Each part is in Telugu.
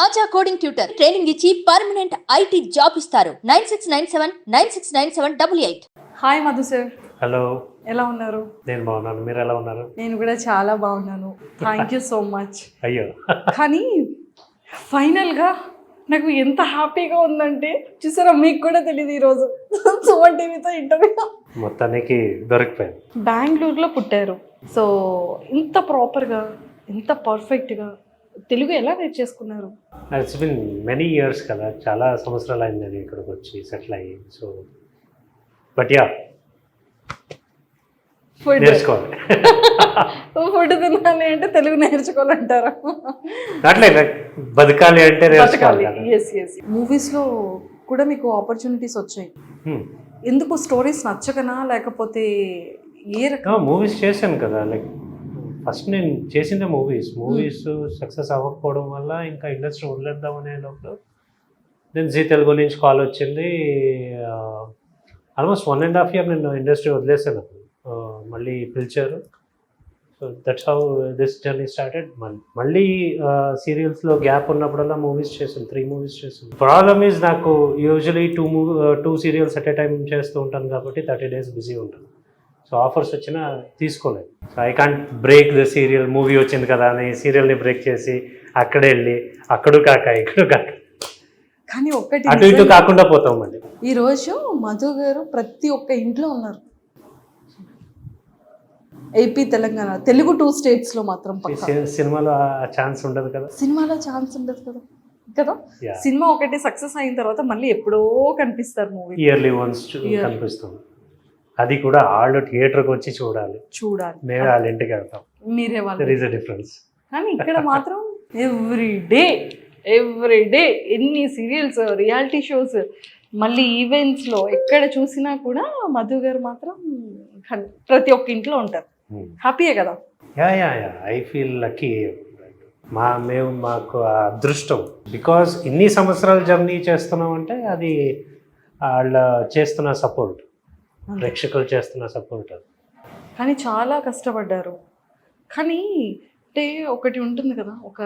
ఆచా కోడింగ్ ట్యూటర్ ట్రైనింగ్ ఇచ్చి పర్మనెంట్ ఐటీ జాబ్ ఇస్తారు. 9697969788. హాయ్ మధు సార్, హలో, ఎలా ఉన్నారు? నేను బాగున్నాను. మీరు ఎలా ఉన్నారు? నేను కూడా చాలా బాగున్నాను. Thank you so much. అయ్యో, కానీ ఫైనల్గా నాకు ఎంత హ్యాపీగా ఉందంటే చూసారా, మీకు కూడా తెలియదు ఈరోజు సుమన్ టీవీతో ఇంటర్వ్యూ. మొత్తానికి దొరికిపోయింది. బెంగళూరులో పుట్టారు. సో ఇంత ప్రాపర్గా, ఇంత పర్ఫెక్ట్గా తెలుగు ఎలా నేర్చేసుకున్నారు? ఇట్స్ బిన్ మెనీ ఇయర్స్ కదా, చాలా సంవత్సరాలు అయింది అది ఇక్కడికి వచ్చి సెటిల్ అయ్యి. సో బట్ యా, ఫుడ్ నేర్చుకోవాలి. ఫుడ్ తినాలి అంటే తెలుగు నేర్చుకోవాలంటారా? అట్లే బతకాలి అంటే నేర్చుకోవాలి కదా. Yes yes. మూవీస్లో కూడా మీకు ఆపర్చునిటీస్ వచ్చాయి. ఎందుకు స్టోరీస్ నచ్చకనా, లేకపోతే ఏ రకం? మూవీస్ చేశాను కదా. లైక్ ఫస్ట్ నేను చేసిందే మూవీస్ సక్సెస్ అవ్వకపోవడం వల్ల ఇంకా ఇండస్ట్రీ వదిలేద్దాం అనే లోపల నేను జీ తెలుగు నుంచి కాల్ వచ్చింది. ఆల్మోస్ట్ 1.5 year నేను ఇండస్ట్రీ వదిలేసాను. మళ్ళీ పిలిచారు. So that's how this journey started. మళ్ళీ సీరియల్స్లో గ్యాప్ ఉన్నప్పుడల్లా మూవీస్ చేశాను. 3 movies చేశాను. ప్రాబ్లమ్ ఈజ్ నాకు usually 2 serials at a time చేస్తూ ఉంటాను కాబట్టి 30 days బిజీ ఉంటాను. సో ఆఫర్స్ వచ్చినా తీసుకోలేదు. So I can't break the serial. Movie వచ్చింది కదా అని సీరియల్ని బ్రేక్ చేసి అక్కడే వెళ్ళి అక్కడు కాక ఇక్కడ కాక కానీ ఒక్కటి అటు ఇటు కాకుండా పోతాం. మళ్ళీ ఈరోజు మధు గారు ప్రతి ఒక్క ఇంట్లో ఉన్నారు. ఏపీ, తెలంగాణ, తెలుగు 2 states మాత్రం పక్కా. సినిమాలో ఆ ఛాన్స్ ఉండదు కదా. సినిమాలో ఛాన్స్ ఉండదు కదా కదా. సినిమా ఒకటి సక్సెస్ అయిన తర్వాత మళ్ళీ ఎప్పుడో కనిపిస్తారు మూవీ. ఇయర్లీ వన్స్ కనిపిస్తుంది. అది కూడా వాళ్ళు థియేటర్కి వచ్చి చూడాలి. మేము వాళ్ళ ఇంటికి వెళ్తాం. మీరే వాళ్ళు. There is a difference. కానీ ఇక్కడ మాత్రం ఎవ్రీ డే ఎన్ని సీరియల్స్, రియాలిటీ షోస్, మళ్ళీ ఈవెంట్స్లో ఎక్కడ చూసినా కూడా మధు గారు మాత్రం ప్రతి ఒక్క ఇంట్లో ఉంటారు. హ్యాపీయే కదా. Yeah I feel lucky. మాకు అదృష్టం. బికాజ్ ఇన్ని సంవత్సరాలు జర్నీ చేస్తున్నాం అంటే అది వాళ్ళ చేస్తున్న సపోర్ట్, ప్రేక్షకులు చేస్తున్న సపోర్ట్. అది కానీ చాలా కష్టపడ్డారు. కానీ అంటే ఒకటి ఉంటుంది కదా, ఒక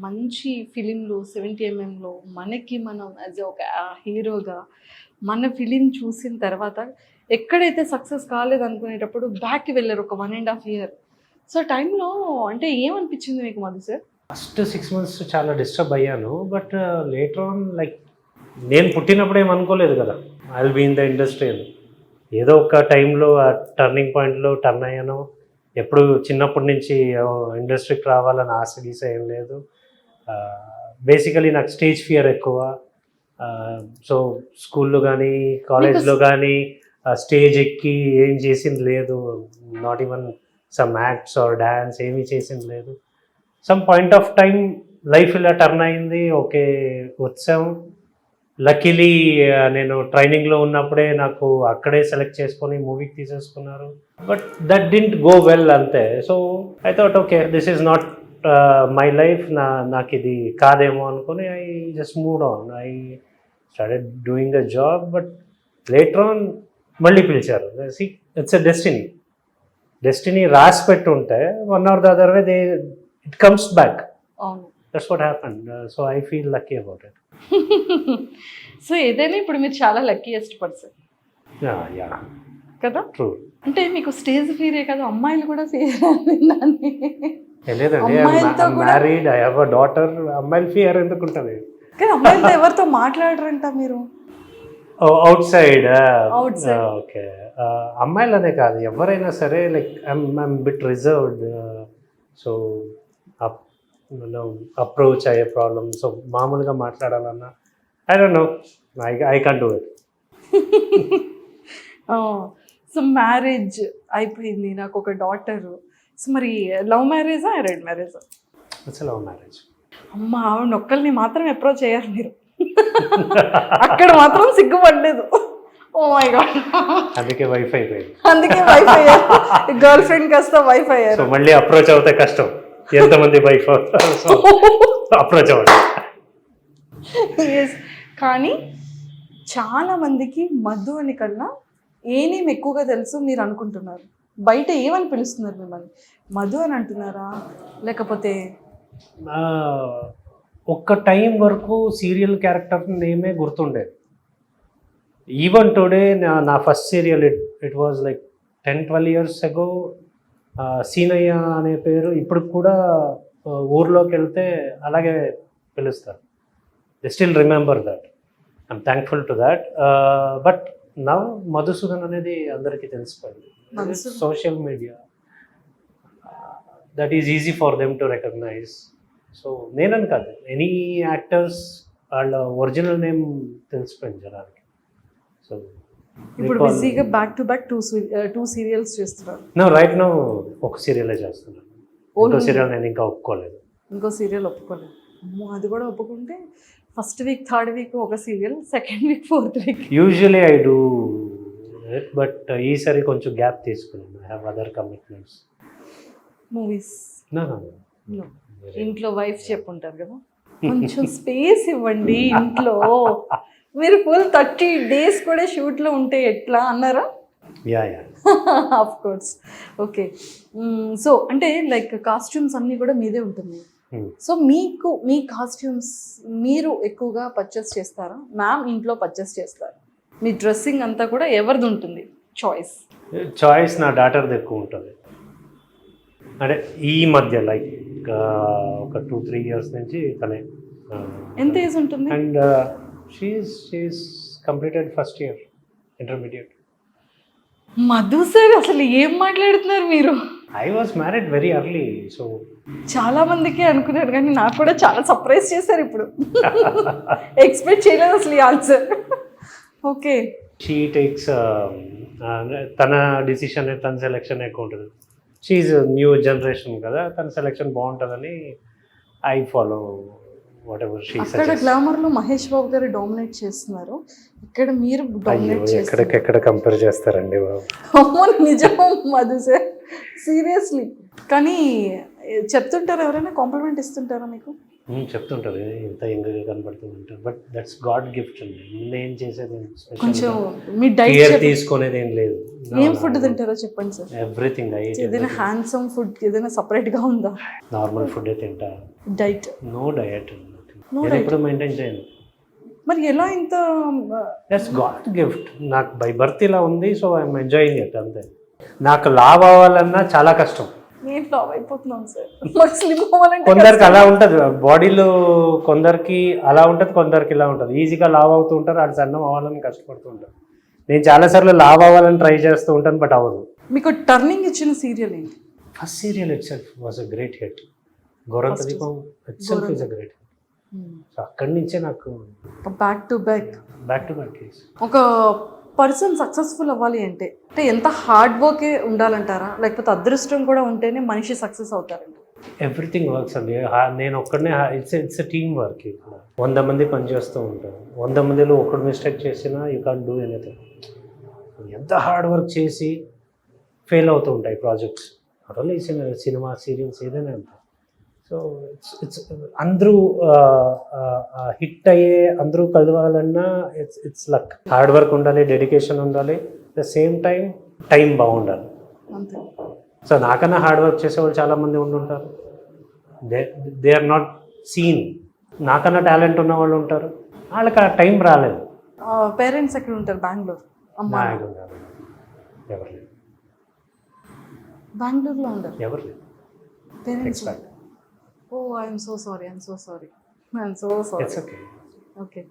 మంచి ఫిలింలో 70mm మనకి మనం యాజ్ ఒక హీరోగా మన ఫిలిం చూసిన తర్వాత ఎక్కడైతే సక్సెస్ కాలేదు అనుకునేటప్పుడు బ్యాక్కి వెళ్ళారు ఒక 1.5 year. సో టైంలో అంటే ఏమనిపించింది మీకు మధు సార్? ఫస్ట్ 6 months చాలా డిస్టర్బ్ అయ్యాను. బట్ లేటర్ ఆన్ లైక్ నేను పుట్టినప్పుడు ఏమనుకోలేదు కదా I will be in the industry అని. ఏదో ఒక టైంలో ఆ టర్నింగ్ పాయింట్లో టర్న్ అయ్యాను. ఎప్పుడు చిన్నప్పటి నుంచి ఇండస్ట్రీకి రావాలని ఆశ గీస ఏం లేదు. బేసికలీ నాకు స్టేజ్ ఫియర్ ఎక్కువ. సో స్కూల్లో కానీ కాలేజ్లో కానీ స్టేజ్ ఎక్కి ఏం చేసింది లేదు. Not even some acts or dance ఏమీ చేసింది లేదు. Some point of time life ఇలా టర్న్ అయింది. ఓకే, వచ్చాం. లక్కీలీ నేను ట్రైనింగ్లో ఉన్నప్పుడే నాకు అక్కడే సెలెక్ట్ చేసుకొని మూవీకి తీసేసుకున్నారు. But that didn't go well అంతే. So I thought okay, this is not my life. నాకు ఇది కాదేమో అనుకుని I just moved on. I started doing the job. But later on మళ్ళీ పిలిచారు. ఇట్స్ ఎ డెస్టినీ రాసి పెట్టి ఉంటే one or the other way it comes back. That's what happened. So I feel lucky about it. So ఏదైనా ఇప్పుడు మీరు చాలా లక్కీయెస్ట్ పర్సన్ కదా. ట్రూ. అంటే మీకు స్టేజ్ ఫీరే కదా, అమ్మాయిలు కూడా ఫీర్. లేదండి, married, I have a daughter. అమ్మాయిలు ఫియర్ ఎందుకు ఉంటుంది? కానీ అమ్మాయిలతో ఎవరితో మాట్లాడరంట మీరు? Out side. ఓకే, అమ్మాయిలనే కాదు, ఎవరైనా సరే like I'm bit reserved. So approach అయ్యే ప్రాబ్లమ్. సో మామూలుగా మాట్లాడాలన్నా I don't know, I can't do it. So marriage అయిపోయింది, నాకు ఒక డాటర్. సో మరి లవ్ మ్యారేజా, అరేంజ్ మ్యారేజా? It's love marriage. అమ్మ, ఆవిడ ఒక్కరిని మాత్రం అప్రోచ్ అయ్యారు మీరు. అక్కడ మాత్రం సిగ్గుపడలేదు. ఓ మై గాడ్, అందుకే వైఫ్ అయిపోయింది. అందుకే వైఫ్ అయ్యారు. గర్ల్ ఫ్రెండ్ కాస్త వైఫ్ అయ్యారు. సో మళ్ళీ అప్రోచ్ అవుతే కష్టం. ఎంతమంది వైఫ్ అప్రోచ్ అవ్వడం. కానీ చాలా మందికి మధు అని కన్నా ఏనేం ఎక్కువగా తెలుసు మీరు అనుకుంటున్నారు. బయట ఏమని పిలుస్తున్నారు మిమ్మల్ని? మధు అని అంటున్నారా, లేకపోతే ఒక్క టైం వరకు సీరియల్ క్యారెక్టర్ నేమే గుర్తుండేది. ఈవెన్ టుడే నా first serial it was like 10-12 years ago. Seenaiah అనే పేరు ఇప్పుడు కూడా ఊర్లోకి వెళ్తే అలాగే పిలుస్తారు. They still remember that. I'm thankful to that. But now Madhusudan అనేది అందరికీ తెలిసిపోయింది. Social media that is easy for them to recognise. So నేనని కాదు, ఎనీ యాక్టర్స్ వాళ్ళ ఒరిజినల్ నేమ్ తెలిసిపోయింది జనానికి. సో ఇప్పుడు బిజీగా back to back two serials చేస్తున్నారు. నా రైట్ నో ఒక సీరియలే చేస్తున్నాను. ఇంకో సీరియల్ నేను ఇంకా ఒప్పుకోలేదు. ఇంకో సీరియల్ ఒప్పుకోలేదు. అమ్మో, అది కూడా ఒప్పుకుంటే ఫస్ట్ వీక్, థర్డ్ వీక్ ఒక serial, second week, fourth week. Usually I do it, but ఈసారి కొంచెం గ్యాప్ తీసుకున్నాను. I have other commitments. మూవీస్ నో. ఇంట్లో వైఫ్ చెప్పుంటారు కదా, కొంచెం స్పేస్ ఇవ్వండి ఇంట్లో. మీరు ఫుల్ 30 days కూడా షూట్లో ఉంటే ఎట్లా అన్నారా? Yeah of course. Okay. So అంటే లైక్ కాస్ట్యూమ్స్ అన్నీ కూడా మీదే ఉంటుంది. సో మీకు మీ కాస్ట్యూమ్స్ మీరు ఎక్కువగా పర్చేస్ చేస్తారా? మ్యామ్ ఇంట్లో పర్చేస్ చేస్తారా? మీ డ్రెస్సింగ్ అంతా కూడా ఎవరిది ఉంటుంది చాయిస్? నా డాటర్ది ఎక్కువ ఉంటుంది. అంటే ఈ మధ్య లైక్ ఒక 2-3 years నుంచి తనే. ఎంత ఏజ్ ఉంటుంది? And she is completed first year intermediate. Madhu sir, అసలు ఏం మాట్లాడుతున్నారు మీరు? I was married very early. So చాలా మందికి అనుకున్నారు, కానీ నాకు కూడా చాలా సర్ప్రైజ్ చేశారు ఇప్పుడు. ఎక్స్పెక్ట్ చేయలేదు అసలు ఈ ఆన్సర్. ఓకే. షీ టేక్స్ తన డిసిషన్, తన సెలెక్షన్ ఎక్కువ ఉంటుంది. షీఈ్ న్యూ జనరేషన్ కదా, తన సెలెక్షన్ బాగుంటుందని I follow what ever she suggest. అక్కడ గ్లామర్లో మహేష్ బాబు గారు డామినేట్ చేస్తున్నారు, ఇక్కడ మీరు డామినేట్ చేస్తారు. ఎక్కడ కంపేర్ చేస్తారండి బాబు? అమ్మో, నిజం మధు సార్, సీరియస్లీ. కానీ చెప్తుంటారు, ఎవరైనా కాంప్లిమెంట్ ఇస్తుంటారా మీకు? చెప్తుంటారు ఇంత యంగ్గా కనపడుతుంటారు. బట్ దట్స్ గాడ్ గిఫ్ట్ అండి. నేను చేసేది కొంచెం మీ డైట్ కేర్ తీసుకునేది ఏం లేదు. ఏం ఫుడ్ తింటారో చెప్పండి సార్. ఎవ్రీథింగ్. ఏదైనా హ్యాండ్సమ్ ఫుడ్ ఏదైనా సపరేట్గా ఉందా? నార్మల్ ఫుడ్ తింటా. డైట్? No diet. ఎప్పుడు మెయింటైన్ చేయను. మరి ఎలా ఇంత? That's god gift. నాకు బై బర్త్ ఇలా ఉంది, సో ఐఎమ్ ఎంజాయింగ్ ఇట్ అంతే. నాకు లావ్ అవ్వాలన్నా చాలా కష్టం. నేను లావ్ అయిపోతున్నాను సార్. మాకు స్లిమ్ అవ్వాలంటే కొందరికి అలా ఉంటుంది బాడీలో, కొందరికి అలా ఉంటుంది, కొందరికి ఇలా ఉంటుంది. ఈజీగా లావ్ అవుతూ ఉంటారు, అది సన్నం అవ్వాలని కష్టపడుతూ ఉంటారు. నేను చాలాసార్లు లావ్ అవ్వాలని ట్రై చేస్తూ ఉంటాను, బట్ అవ్వదు. మీకు టర్నింగ్ ఇచ్చిన సీరియల్ ఏంటి? First serial itself was a great hit. Gorantha Deepam itself is a great hit. So అక్కడి నుంచే నాకు బ్యాక్ టు బ్యాక్. ఒక పర్సన్ సక్సెస్ఫుల్ అవ్వాలి అంటే ఎంత హార్డ్ వర్కే ఉండాలంటారా, లేకపోతే అదృష్టం కూడా ఉంటేనే మనిషి సక్సెస్ అవుతారంట? ఎవ్రీథింగ్ వర్క్స్ అండి. నేను ఒక్కడనే, ఇట్స్ టీమ్ వర్క్. ఇక్కడ 100 మంది పనిచేస్తూ ఉంటారు. 100 మందిలో ఒకడు మిస్టేక్ చేసినా యూ కాంట్ డూ ఎనీథింగ్. ఎంత హార్డ్ వర్క్ చేసి ఫెయిల్ అవుతూ ఉంటాయి projects. Not only cinema, serials, ఏదైనా అంత. సో ఇట్స్ అందరూ హిట్ అయ్యే, అందరూ కలవాలన్నా ఇట్స్ లక్. హార్డ్ వర్క్ ఉండాలి, డెడికేషన్ ఉండాలి, ద సేమ్ టైం బాగుండాలి. అంతే. సో నాకన్నా హార్డ్ వర్క్ చేసేవాళ్ళు చాలామంది ఉండుంటారు. They are not seen. నాకన్నా టాలెంట్ ఉన్న వాళ్ళు ఉంటారు, వాళ్ళకి ఆ టైం రాలేదు. పేరెంట్స్ ఎక్కడ ఉంటారు? బెంగళూరు. ఎవరు లేదు. బెంగళూరులో ఉండరు ఎవరు లేదు. Parents. Oh, I'm so sorry. It's okay. Okay.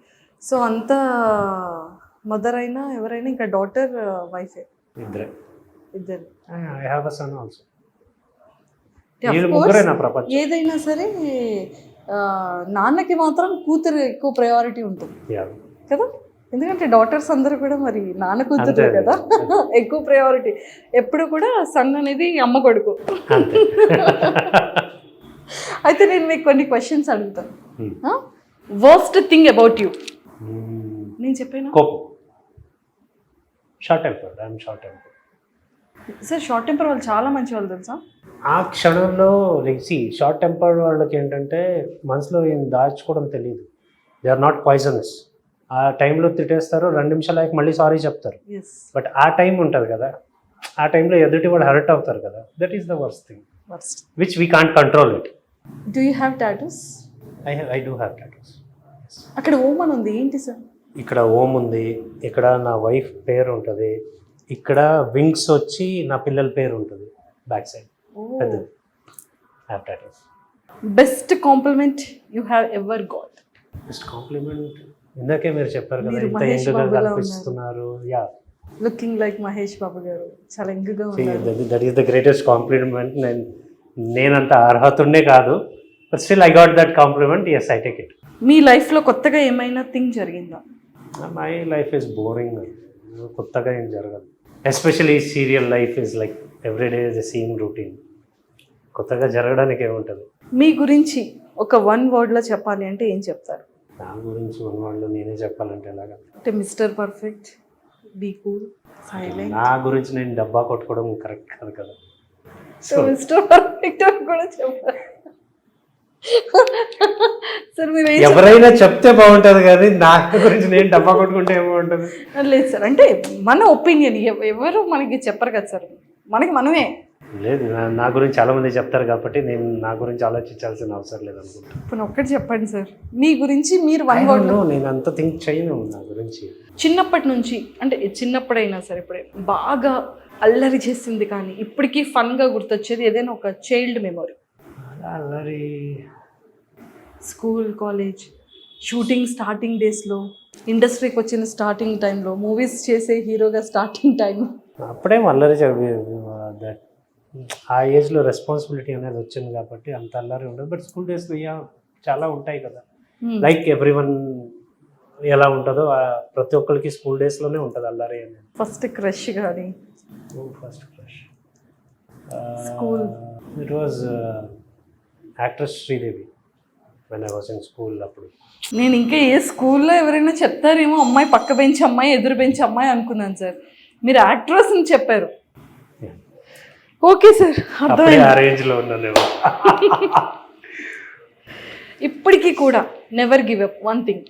So అంతా మదర్ అయినా ఎవరైనా ఇంకా డాటర్, వైఫే? ఇద్దరు. I have a son also. వీళ్ళు ముగ్గురే నా ప్రపంచం. ఏదైనా సరే నాన్నకి మాత్రం కూతురు ఎక్కువ ప్రయారిటీ ఉంటుంది కదా, ఎందుకంటే డాటర్స్ అందరూ కూడా మరి నాన్న కూతురు కదా, ఎక్కువ ప్రయారిటీ. ఎప్పుడు కూడా సన్ అనేది అమ్మ కొడుకు. అయితే నేను మీకు కొన్ని క్వశ్చన్స్ అడుగుతాను. Worst thing about you? నేను చెప్పాను short temper. I'm short temper. Sir, short temper వాళ్ళు చాలా మంచి వాళ్ళు తెలుసా? ఆ క్షణంలో షార్ట్ టెంపర్ వాళ్ళకి ఏంటంటే మనసులో ఏం దాచుకోవడం తెలియదు. They are not poisonous. ఆ టైంలో తిట్టేస్తారు, 2 నిమిషాలు అయ్యాక మళ్ళీ సారీ చెప్తారు. బట్ ఆ టైం ఉంటుంది కదా, ఆ టైంలో ఎదుటి వాళ్ళు హర్ట్ అవుతారు కదా, that is the worst thing, which we can't control it. Do you have tattoos? I do have tattoos. అక్కడ ఓం అని ఉంది, ఏంటి సార్? ఇక్కడ ఓం ఉంది, ఇక్కడ నా వైఫ్ పేరు ఉంటుంది, ఇక్కడ వింగ్స్ వచ్చి నా పిల్లల పేరు ఉంటుంది బ్యాక్ సైడ్ పెద్దది. Have tattoos. Best compliment you have ever got? Best compliment ఇందాకే మీరు చెప్పారు కదా, మీరు ఇంత మహేష్ యంగ్గా బాబులా కనిపిస్తున్నారు. Yeah, looking like Mahesh Babu garu, చాలా యంగ్గా ఉన్నారు. That is the greatest compliment. నేనంత అర్హతుండే కాదు, but still I got that compliment. Yes, I take it. మీ లైఫ్లో కొత్తగా ఏమైనా థింగ్ జరిగిందా? My life is boring. కొత్తగా ఏం జరగదు. Especially serial life is like everyday the same routine. కొత్తగా జరగడానికి ఏముంటుంది? మీ గురించి ఒక 1 wordలో చెప్పాలి అంటే ఏం చెప్తారు? నా గురించి ఉన్నవాళ్ళు నేనే చెప్పాలంటే ఎలాగా? అంటే mister perfect, be cool, silent. నా గురించి నేను డబ్బా కొట్టుకోవడం కరెక్ట్ కాదు కదా. సో మిస్టర్ పర్ఫెక్ట్ అని కూడా చెప్పారు సార్. మీరు ఎవరైనా చెప్తే బాగుంటుంది కానీ నా గురించి నేను డబ్బా కొట్టుకుంటే ఏముంటుంది? లేదు సార్, అంటే మన ఒపీనియన్ ఎవరు మనకి చెప్పరు కదా సార్, మనకి మనమే. లేదు, నా గురించి చాలా మంది చెప్తారు కాబట్టి నేను నా గురించి ఆలోచించాల్సిన అవసరం లేదు అనుకుంటా. ఇప్పుడు ఒక్కటి చెప్పండి సార్, మీ గురించి మీరు 1 word. నేను అంత థింక్ చేయను నా గురించి. చిన్నప్పటి నుంచి, అంటే చిన్నప్పుడైనా సరే ఇప్పుడే బాగా అల్లరి చేసింది కానీ ఇప్పటికీ ఫన్గా గుర్తొచ్చేది ఏదైనా ఒక చైల్డ్ మెమొరీ? అల్లరి స్కూల్, కాలేజ్, షూటింగ్ స్టార్టింగ్ డేస్లో, ఇండస్ట్రీకి వచ్చిన స్టార్టింగ్ టైంలో, మూవీస్ చేసే హీరోగా స్టార్టింగ్ టైం. అప్పుడేం అల్లరి దట్ ఆ ఏజ్లో రెస్పాన్సిబిలిటీ అనేది వచ్చింది కాబట్టి అంత అల్లరి ఉండదు. బట్ స్కూల్ డేస్లో చాలా ఉంటాయి కదా, లైక్ ఎవ్రీ వన్ ఎలా ఉంటుందో ప్రతి ఒక్కరికి స్కూల్ డేస్లోనే ఉంటుంది అల్లరి అనేది. ఫస్ట్ క్రష్ కానీ? First crush school. It was actress Sridevi when I was in school. అప్పుడు నేను ఇంకా ఏ స్కూల్లో ఎవరైనా చెప్తారేమో అమ్మాయి పక్క బెంచ్ అమ్మాయి, ఎదురు బెంచ్ అమ్మాయి అనుకున్నాను సార్. మీరు యాక్ట్రెస్ అని చెప్పారు. ఓకే సార్, అర్థమైంది. ఆ రేంజ్లో ఉన్నాను. ఇప్పటికీ కూడా never give up, 1 thing.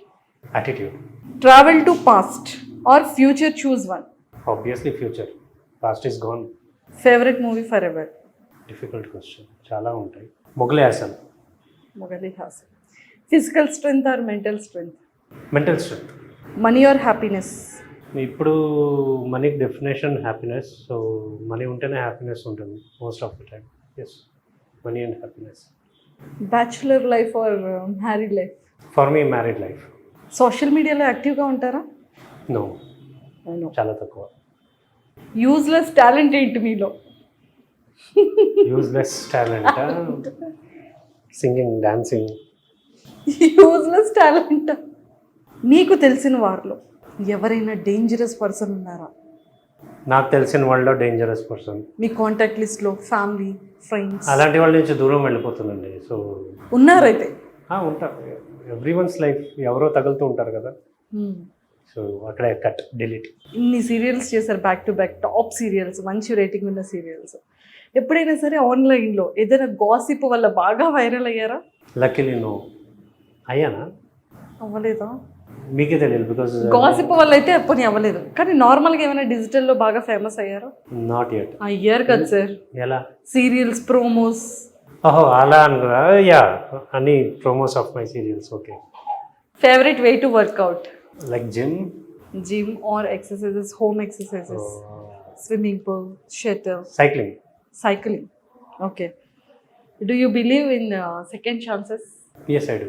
Attitude. Travel to past or future, choose 1. Obviously future. Past is gone. Favourite movie for ever? Difficult question, చాలా ఉంటాయి. మొగలే హాసన్. మొగలి హాసన్. Physical strength or mental strength? Mental strength. Money or happiness? ఇప్పుడు మనీకి డెఫినేషన్ హ్యాపీనెస్. సో మనీ ఉంటేనే హ్యాపీనెస్ ఉంటుంది most of the time. Yes, money and happiness. Bachelor life or married life? For me married life. Social మీడియాలో యాక్టివ్గా ఉంటారా? నో, చాలా తక్కువ. యూజ్లెస్ టాలెంట్ ఏంటి మీలో? Useless talent singing, dancing. Useless talent. మీకు తెలిసిన వారిలో ఎవరైనా డేంజరస్ పర్సన్ ఉన్నారా? నాకు తెలిసిన వాళ్ళలో డేంజరస్ పర్సన్ మీ కాంటాక్ట్ లిస్ట్లో, ఫ్యామిలీ, ఫ్రెండ్స్? అలాంటి వాళ్ళ నుంచి దూరం వెళ్ళిపోతుందండి. సో ఉన్నారైతే? ఉంటారు. ఎవ్రీ వన్స్ లైఫ్ ఎవరో తగులుతూ ఉంటారు కదా. సో అక్కడే కట్, డిలీట్. ఇన్ని సీరియల్స్ చేశారు back to back, top serials, మంచి రేటింగ్ ఉన్న సీరియల్స్. ఎప్పుడైనా సరే ఆన్లైన్లో ఏదైనా గాసిప్ వల్ల బాగా వైరల్ అయ్యారా? Luckily no. అయ్యానా? అవ్వలేదా? మీకే తెలియదు బికాజ్ గాసిప్ వల్ల అయితే ఎప్పుడు అవ్వలేదు, కానీ నార్మల్గా ఏమైనా డిజిటల్లో బాగా ఫేమస్ అయ్యారా? Not yet. అయ్యారు కదా సార్. ఎలా? Serials, promos. ఓహో, అలా అనుకున్నా. యా, అన్ని promos of my serials. Okay. Favourite way to workout? Like gym or exercises, home exercises, swimming pool, shuttle, cycling. cycling. Okay. Do you believe in second chances? Yes, I do.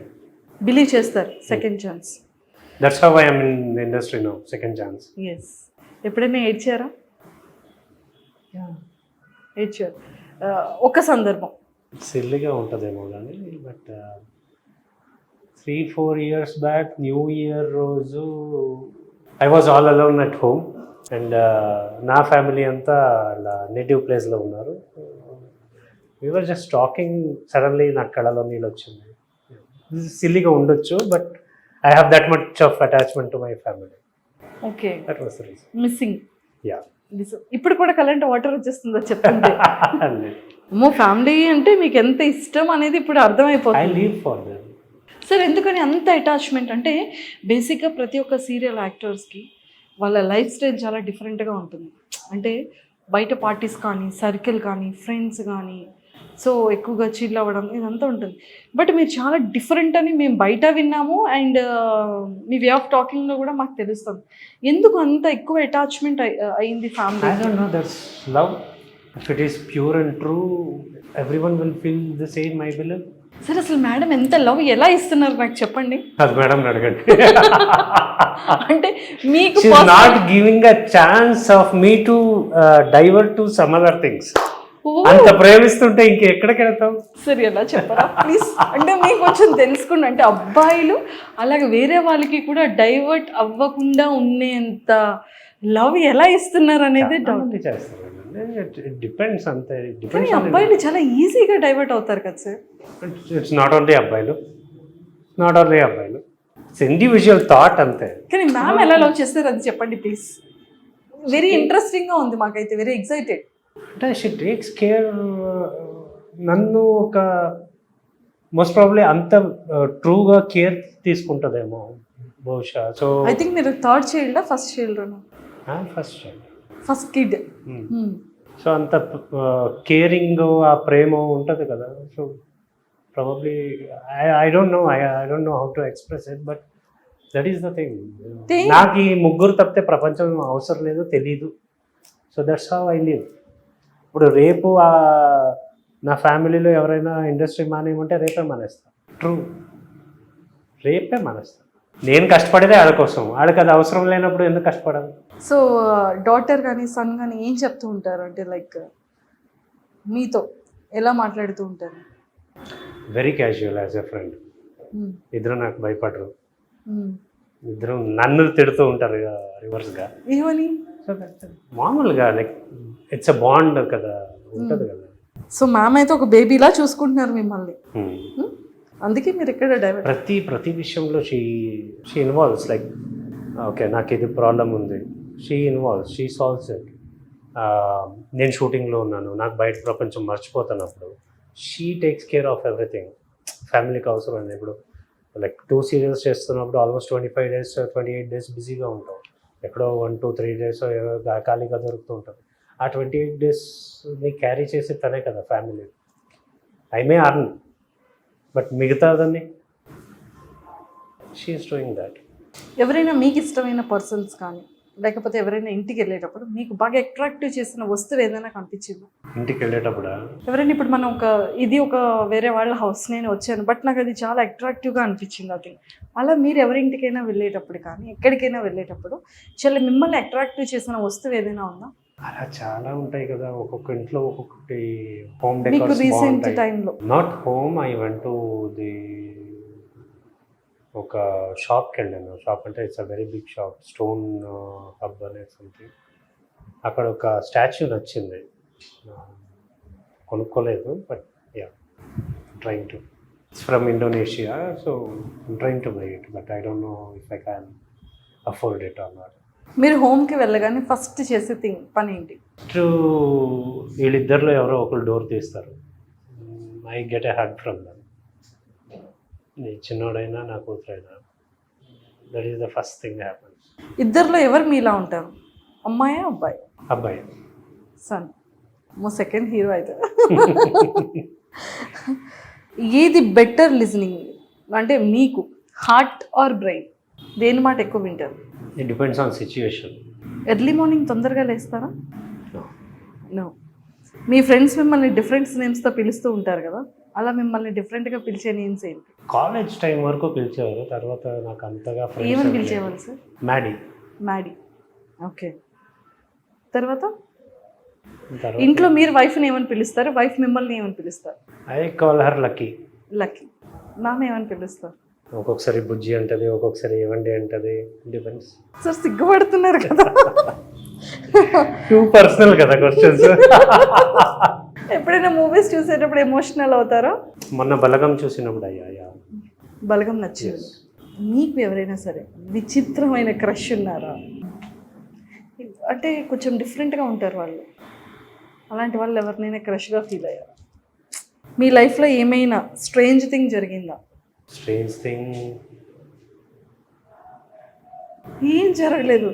Believe చేస్తారు second chance. That's how I am in the industry now. Second chance. Yes. ఎప్పుడైనా ఏడ్చారా? ఏడ్చారు. ఒక సందర్భం సిల్లీగా ఉంటుందేమో కానీ, but 3-4 years back new year రోజు I was all alone at home and నా ఫ్యామిలీ అంతా అలా నేటివ్ ప్లేస్లో ఉన్నారు. We were just talking, suddenly నా కళలో నీళ్ళు వచ్చింది. సిల్లీగా ఉండొచ్చు, but I have that much of attachment to my family. Okay. That was the reason. Missing. Yeah. ఇప్పుడు కూడా కరెంట్ వాటర్ వచ్చేస్తుందో చెప్తుంటే. అమ్మో, ఫ్యామిలీ అంటే మీకు ఎంత ఇష్టం అనేది ఇప్పుడు అర్థమైపోతుంది. I leave for them. Sir, ఎందుకని అంత అటాచ్మెంట్? అంటే బేసిక్గా ప్రతి ఒక్క సీరియల్ యాక్టర్స్కి వాళ్ళ లైఫ్ స్టైల్ చాలా డిఫరెంట్గా ఉంటుంది. అంటే బయట పార్టీస్ కానీ, సర్కిల్ కానీ, ఫ్రెండ్స్ కానీ, సో ఎక్కువగా చిల్ అవ్వడం ఇదంతా ఉంటుంది. బట్ మీరు చాలా డిఫరెంట్ అని మేము బయట విన్నాము అండ్ మీ వే ఆఫ్ టాకింగ్లో కూడా మాకు తెలుస్తుంది. ఎందుకు అంత ఎక్కువ అటాచ్మెంట్ అయింది I family? don't know, that's love. If it is pure and true, everyone will feel the same, I believe. సరే అసలు మేడం ఎంత లవ్ ఎలా ఇస్తున్నారు నాకు చెప్పండి. అది మేడం అడగండి. అంటే మీకు She's not giving a chance of me to divert to some other things. అంత ప్రేమిస్తుంటే ఇంకెక్కడికి వెళ్తాం? సరే ఎలా చెప్పరా ప్లీజ్? అంటే మీకు కొంచెం తెలుసుకుని అంటే అబ్బాయిలు అలాగే వేరే వాళ్ళకి కూడా డైవర్ట్ అవ్వకుండా ఉండేంత లవ్ ఎలా ఇస్తున్నారు అనేది డౌట్. చేస్తారు, డిపెండ్స్ అంతే. కానీ డిపెండ్స్ అబ్బాయిలు చాలా ఈజీగా డైవర్ట్ అవుతారు కదా సార్. ఇట్స్ నాట్ ఓన్లీ అబ్బాయిలు, ఇట్స్ ఇండివిజువల్ థాట్ అంతే. కానీ మ్యామ్ ఎలా లవ్ చేస్తారు అది చెప్పండి ప్లీజ్. వెరీ ఇంట్రెస్టింగ్గా ఉంది మాకైతే, వెరీ ఎక్సైటెడ్. అంటే షీ టేక్స్ కేర్. నన్ను ఒక మోస్ట్ ప్రాబ్లీ అంత ట్రూగా కేర్ తీసుకుంటుందేమో బహుశా. సో ఐ థింక్ మీరు థర్డ్ చైల్డా first child? First child, first kid. So అంత కేరింగ్ ఆ ప్రేమ ఉంటుంది కదా. So probably I don't know how to express it, but that is the thing. నాకు ఈ ముగ్గురు తప్పితే ప్రపంచం అవసరం లేదు, తెలీదు. So that's how I live. ఇప్పుడు రేపు నా ఫ్యామిలీలో ఎవరైనా ఇండస్ట్రీ మానేయమంటే రేపే మానేస్తాను. ట్రూ, రేపే మానేస్తాను. నేను కష్టపడేదే ఆడ కోసం, ఆడకి అది అవసరం లేనప్పుడు ఎందుకు కష్టపడాలి? సో డాటర్ కానీ సన్ కానీ ఏం చెప్తూ ఉంటారు అంటే లైక్ మీతో ఎలా మాట్లాడుతూ ఉంటారు? Very casual, as a friend. ఇద్దరు నాకు భయపడరు, ఇద్దరు నన్ను తిడుతూ ఉంటారు రివర్స్గా. ఏమని? సో మామూలుగా లైక్ ఇట్స్ అ బాండ్ కదా, ఉంటుంది కదా. సో మ్యామ్ అయితే ఒక బేబీలా చూసుకుంటున్నారు మిమ్మల్ని, అందుకే మీరు ఇక్కడ డైవర్ట్. ప్రతి విషయంలో షీ ఇన్వాల్వ్స్. లైక్ ఓకే నాకు ఇది ప్రాబ్లం ఉంది, she involves, she solves it. నేను షూటింగ్లో ఉన్నాను, నాకు బయట ప్రపంచం మర్చిపోతున్నప్పుడు she takes care of everything. ఫ్యామిలీకి అవసరం. ఇప్పుడు లైక్ 2 సీరియల్స్ చేస్తున్నప్పుడు ఆల్మోస్ట్ 25 days 28 days బిజీగా ఉంటాం. ఎక్కడో 1 2 3 days ఖాళీగా దొరుకుతూ ఉంటుంది. ఆ 28 daysని క్యారీ చేసి తనే కదా family. I may earn, but మిగతాదని షీ ఈస్ డూయింగ్ దాట్. ఎవరైనా మీకు ఇష్టమైన పర్సన్స్ కానీ లేకపోతే ఎవరైనా ఇంటికి వెళ్ళేటప్పుడు మీకు బాగా అట్రాక్టివ్ చేసిన వస్తువు ఏదైనా కనిపించిందా? ఇంటికి వెళ్ళేటప్పుడు ఎవరైనా ఇప్పుడు మనం ఒక వేరే వాళ్ళ హౌస్ నేను వచ్చాను బట్ నాకు అది చాలా అట్రాక్టివ్గా అనిపించింది అది. అలా మీరు ఎవరింటికైనా వెళ్ళేటప్పుడు కానీ ఎక్కడికైనా వెళ్ళేటప్పుడు చాలా మిమ్మల్ని అట్రాక్టివ్ చేసిన వస్తువు ఏదైనా ఉందా? అలా చాలా ఉంటాయి కదా, ఒక్కొక్క ఇంట్లో ఒక్కొక్కటి. హోమ్ మీకు డెకోర్స్ రీసెంట్ బాగుంటాయి. టైంలో not home, I went to the ఒక షాప్కి వెళ్ళాను. షాప్ అంటే it's a very big shop, stone hub అనేది సంథింగ్. అక్కడ ఒక స్టాచ్యూ నచ్చింది, కొనుక్కోలేదు, but yeah trying to. It's from Indonesia, so trying to buy it, but I don't know if I can afford it or not. మీరు హోమ్కి వెళ్ళగానే ఫస్ట్ చేసే పని ఏంటి? టు వీళ్ళిద్దరిలో ఎవరో ఒకరు డోర్ తీస్తారు, I get a hug from them. నీ చిన్నోడైనా నా కూతురైనా, that is the first thing happens. ఇద్దరిలో ఎవరు మీలా ఉంటారు, అమ్మాయా అబ్బాయి? అబ్బాయి. సన్ సెకండ్ హీరో అయితే. ఏది బెటర్ లిజనింగ్ అంటే మీకు, హార్ట్ ఆర్ బ్రెయిన్, దేని మాట ఎక్కువ వింటారు? It depends on situation. Early morning తొందరగా లేస్తారా? నో. మీ ఫ్రెండ్స్ మిమ్మల్ని డిఫరెంట్ నేమ్స్తో పిలుస్తూ ఉంటారు కదా, అలా మిమ్మల్ని డిఫరెంట్గా పిలిచే నేమ్స్ ఏంటి? కాలేజ్ టైం వరకు పిలిచేవారు, తర్వాత నాకు అంతగా ఏమని పిలిచేవాళ్ళు సార్? మ్యాడీ. Maddy, okay. తర్వాత ఇంట్లో మీరు వైఫ్ని ఏమని పిలుస్తారు, వైఫ్ మిమ్మల్ని ఏమని పిలుస్తారు? I call her lucky. Lucky. Ma'am ఏమని పిలుస్తారు? ఒక్కొక్కసారి బుజ్జి అంటది, ఒక్కొక్కసారి ఏమండి అంటది, డిపెండ్స్. సార్ సిగ్గుపడుతున్నారు కదా. టూ పర్సనల్ కదా క్వశ్చన్స్. ఎప్పుడైనా మూవీస్ చూసేటప్పుడు ఎమోషనల్ అవుతారా? మొన్న బలగం చూసినప్పుడు అయ్యా. బలగం నచ్చింది. మీకు ఎవరైనా సరే విచిత్రమైన క్రష్ ఉన్నారా? అంటే కొంచెం డిఫరెంట్గా ఉంటారు వాళ్ళు, అలాంటి వాళ్ళు ఎవరినైనా క్రష్గా ఫీల్ అయ్యారా? మీ లైఫ్లో ఏమైనా స్ట్రేంజ్ థింగ్ జరిగిందా? స్ట్రేంజ్ థింగ్ ఏం జరగలేదు.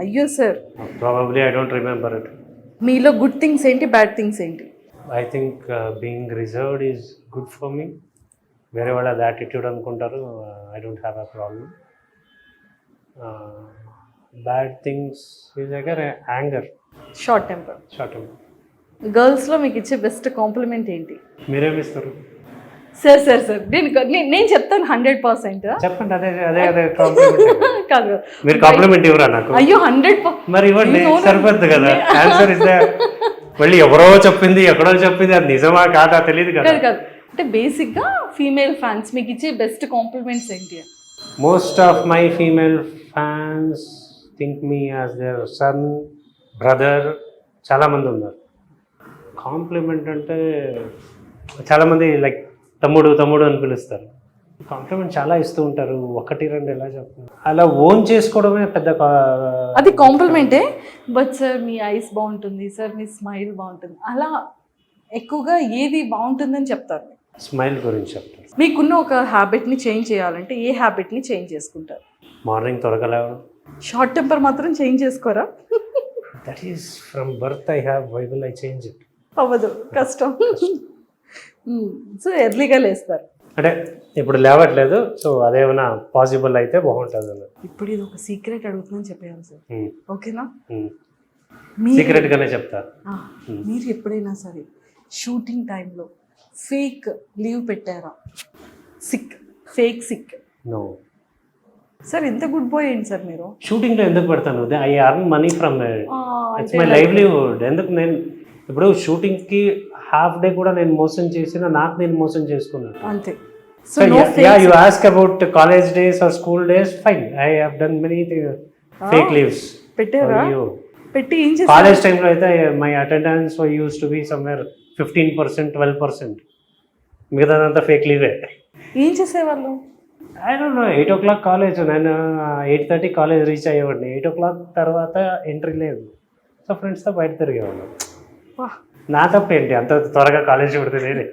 అయ్యో sir. Probably I don't remember it. మీలో గుడ్ థింగ్స్ ఏంటి, బ్యాడ్ థింగ్స్ ఏంటి? I think being reserved is good for me. వేరే వాళ్ళ అది యాటిట్యూడ్ అనుకుంటారు. I don't have a problem. Bad things is అగర్ anger, short temper. Short term. గర్ల్స్లో మీకు ఇచ్చే బెస్ట్ కాంప్లిమెంట్ ఏంటి? మీరేమిస్తారు? సార్ నేను చెప్తాను 100%. చెప్పండి. అదే అదే అదే కాంప్లిమెంట్. కాదు, మీరు కాంప్లిమెంట్ ఇవ్వరా నాకు? అయ్యో 100%. మరి ఇవ్వండి, సరిపోద్ది కదా. ఆన్సర్ ఇస్తే మళ్ళీ ఎవరో చెప్పింది ఎక్కడో చెప్పింది, అది నిజమా కాదా తెలియదు కదా. కాదు అంటే బేసిక్గా ఫీమేల్ ఫ్యాన్స్ మీకు ఇచ్చే బెస్ట్ కాంప్లిమెంట్స్ ఏంటి? Most of my female fans think me as there sun, brother. చాలామంది ఉన్నారు. కాంప్లిమెంట్ అంటే చాలామంది లైక్ తమ్ముడు తమ్ముడు అని పిలుస్తారు. కాంప్లిమెంట్ చాలా ఇస్తూ ఉంటారు. ఒకటి రెండు ఎలా చెప్తున్నారు, అలా ఓన్ చేసుకోవడమే పెద్ద అది కాంప్లిమెంటే. బట్ సార్ మీ ఐస్ బాగుంటుంది, సార్ మీ స్మైల్ బాగుంటుంది, అలా ఎక్కువగా ఏది బాగుంటుందని చెప్తారు. స్మైల్ గురించి చెప్తారు. మీకున్న ఒక హ్యాబిట్ని చేంజ్ చేయాలంటే ఏ హ్యాబిట్ని చేంజ్ చేసుకుంటారు? మార్నింగ్ త్వరగా లేవడం. షార్ట్ టెంపర్ మాత్రం చేంజ్ చేసుకోరా? That is from birth I have, why will I change it? అవ్వదు, కష్టం. సో ఎర్లీగా లేస్తారు. అంటే ఇప్పుడు లేవట్లేదు, సో అదేమైనా పాసిబుల్ అయితే బాగుంటుంది అన్నది. ఇప్పుడు ఇది ఒక సీక్రెట్ అడుగుతుందని చెప్పేయాలి సార్, ఓకేనా? సీక్రెట్గానే చెప్తా. మీరు ఎప్పుడైనా సరే షూటింగ్ టైంలో ఫేక్ లీవ్ పెట్టారా? Fake sick? నో సార్, ఎంత గుడ్ బాయ్ ఏంటి సార్ మీరు. షూటింగ్లో ఎందుకు పెడతాను? I earn money from it's my livelihood. ఎందుకు నేను ఇప్పుడు షూటింగ్కి హాఫ్ డే కూడా నేను మోసం చేసిన, నాకు నేను మోసం చేసుకున్నాను అంతే. So you ask about college days or school days, fine. I have done many fake leaves. పెట్టారా? పెట్టి ఏం చేస్తారు? కాలేజ్ టైంలో అయితే my attendance used to be somewhere 15%, 12%. మిగతాదంతా ఫేక్ లీవే. ఏం చేసేవాళ్ళు? I don't no. 8 o'clock college, నేను 8:30 కాలేజ్ రీచ్ అయ్యేవాడిని. 8 o'clock తర్వాత ఎంట్రీ లేదు. సో ఫ్రెండ్స్తో బయట తిరిగేవాళ్ళం. నా తప్ప ఏంటి అంత త్వరగా కాలేజ్ పెడితే నేనే.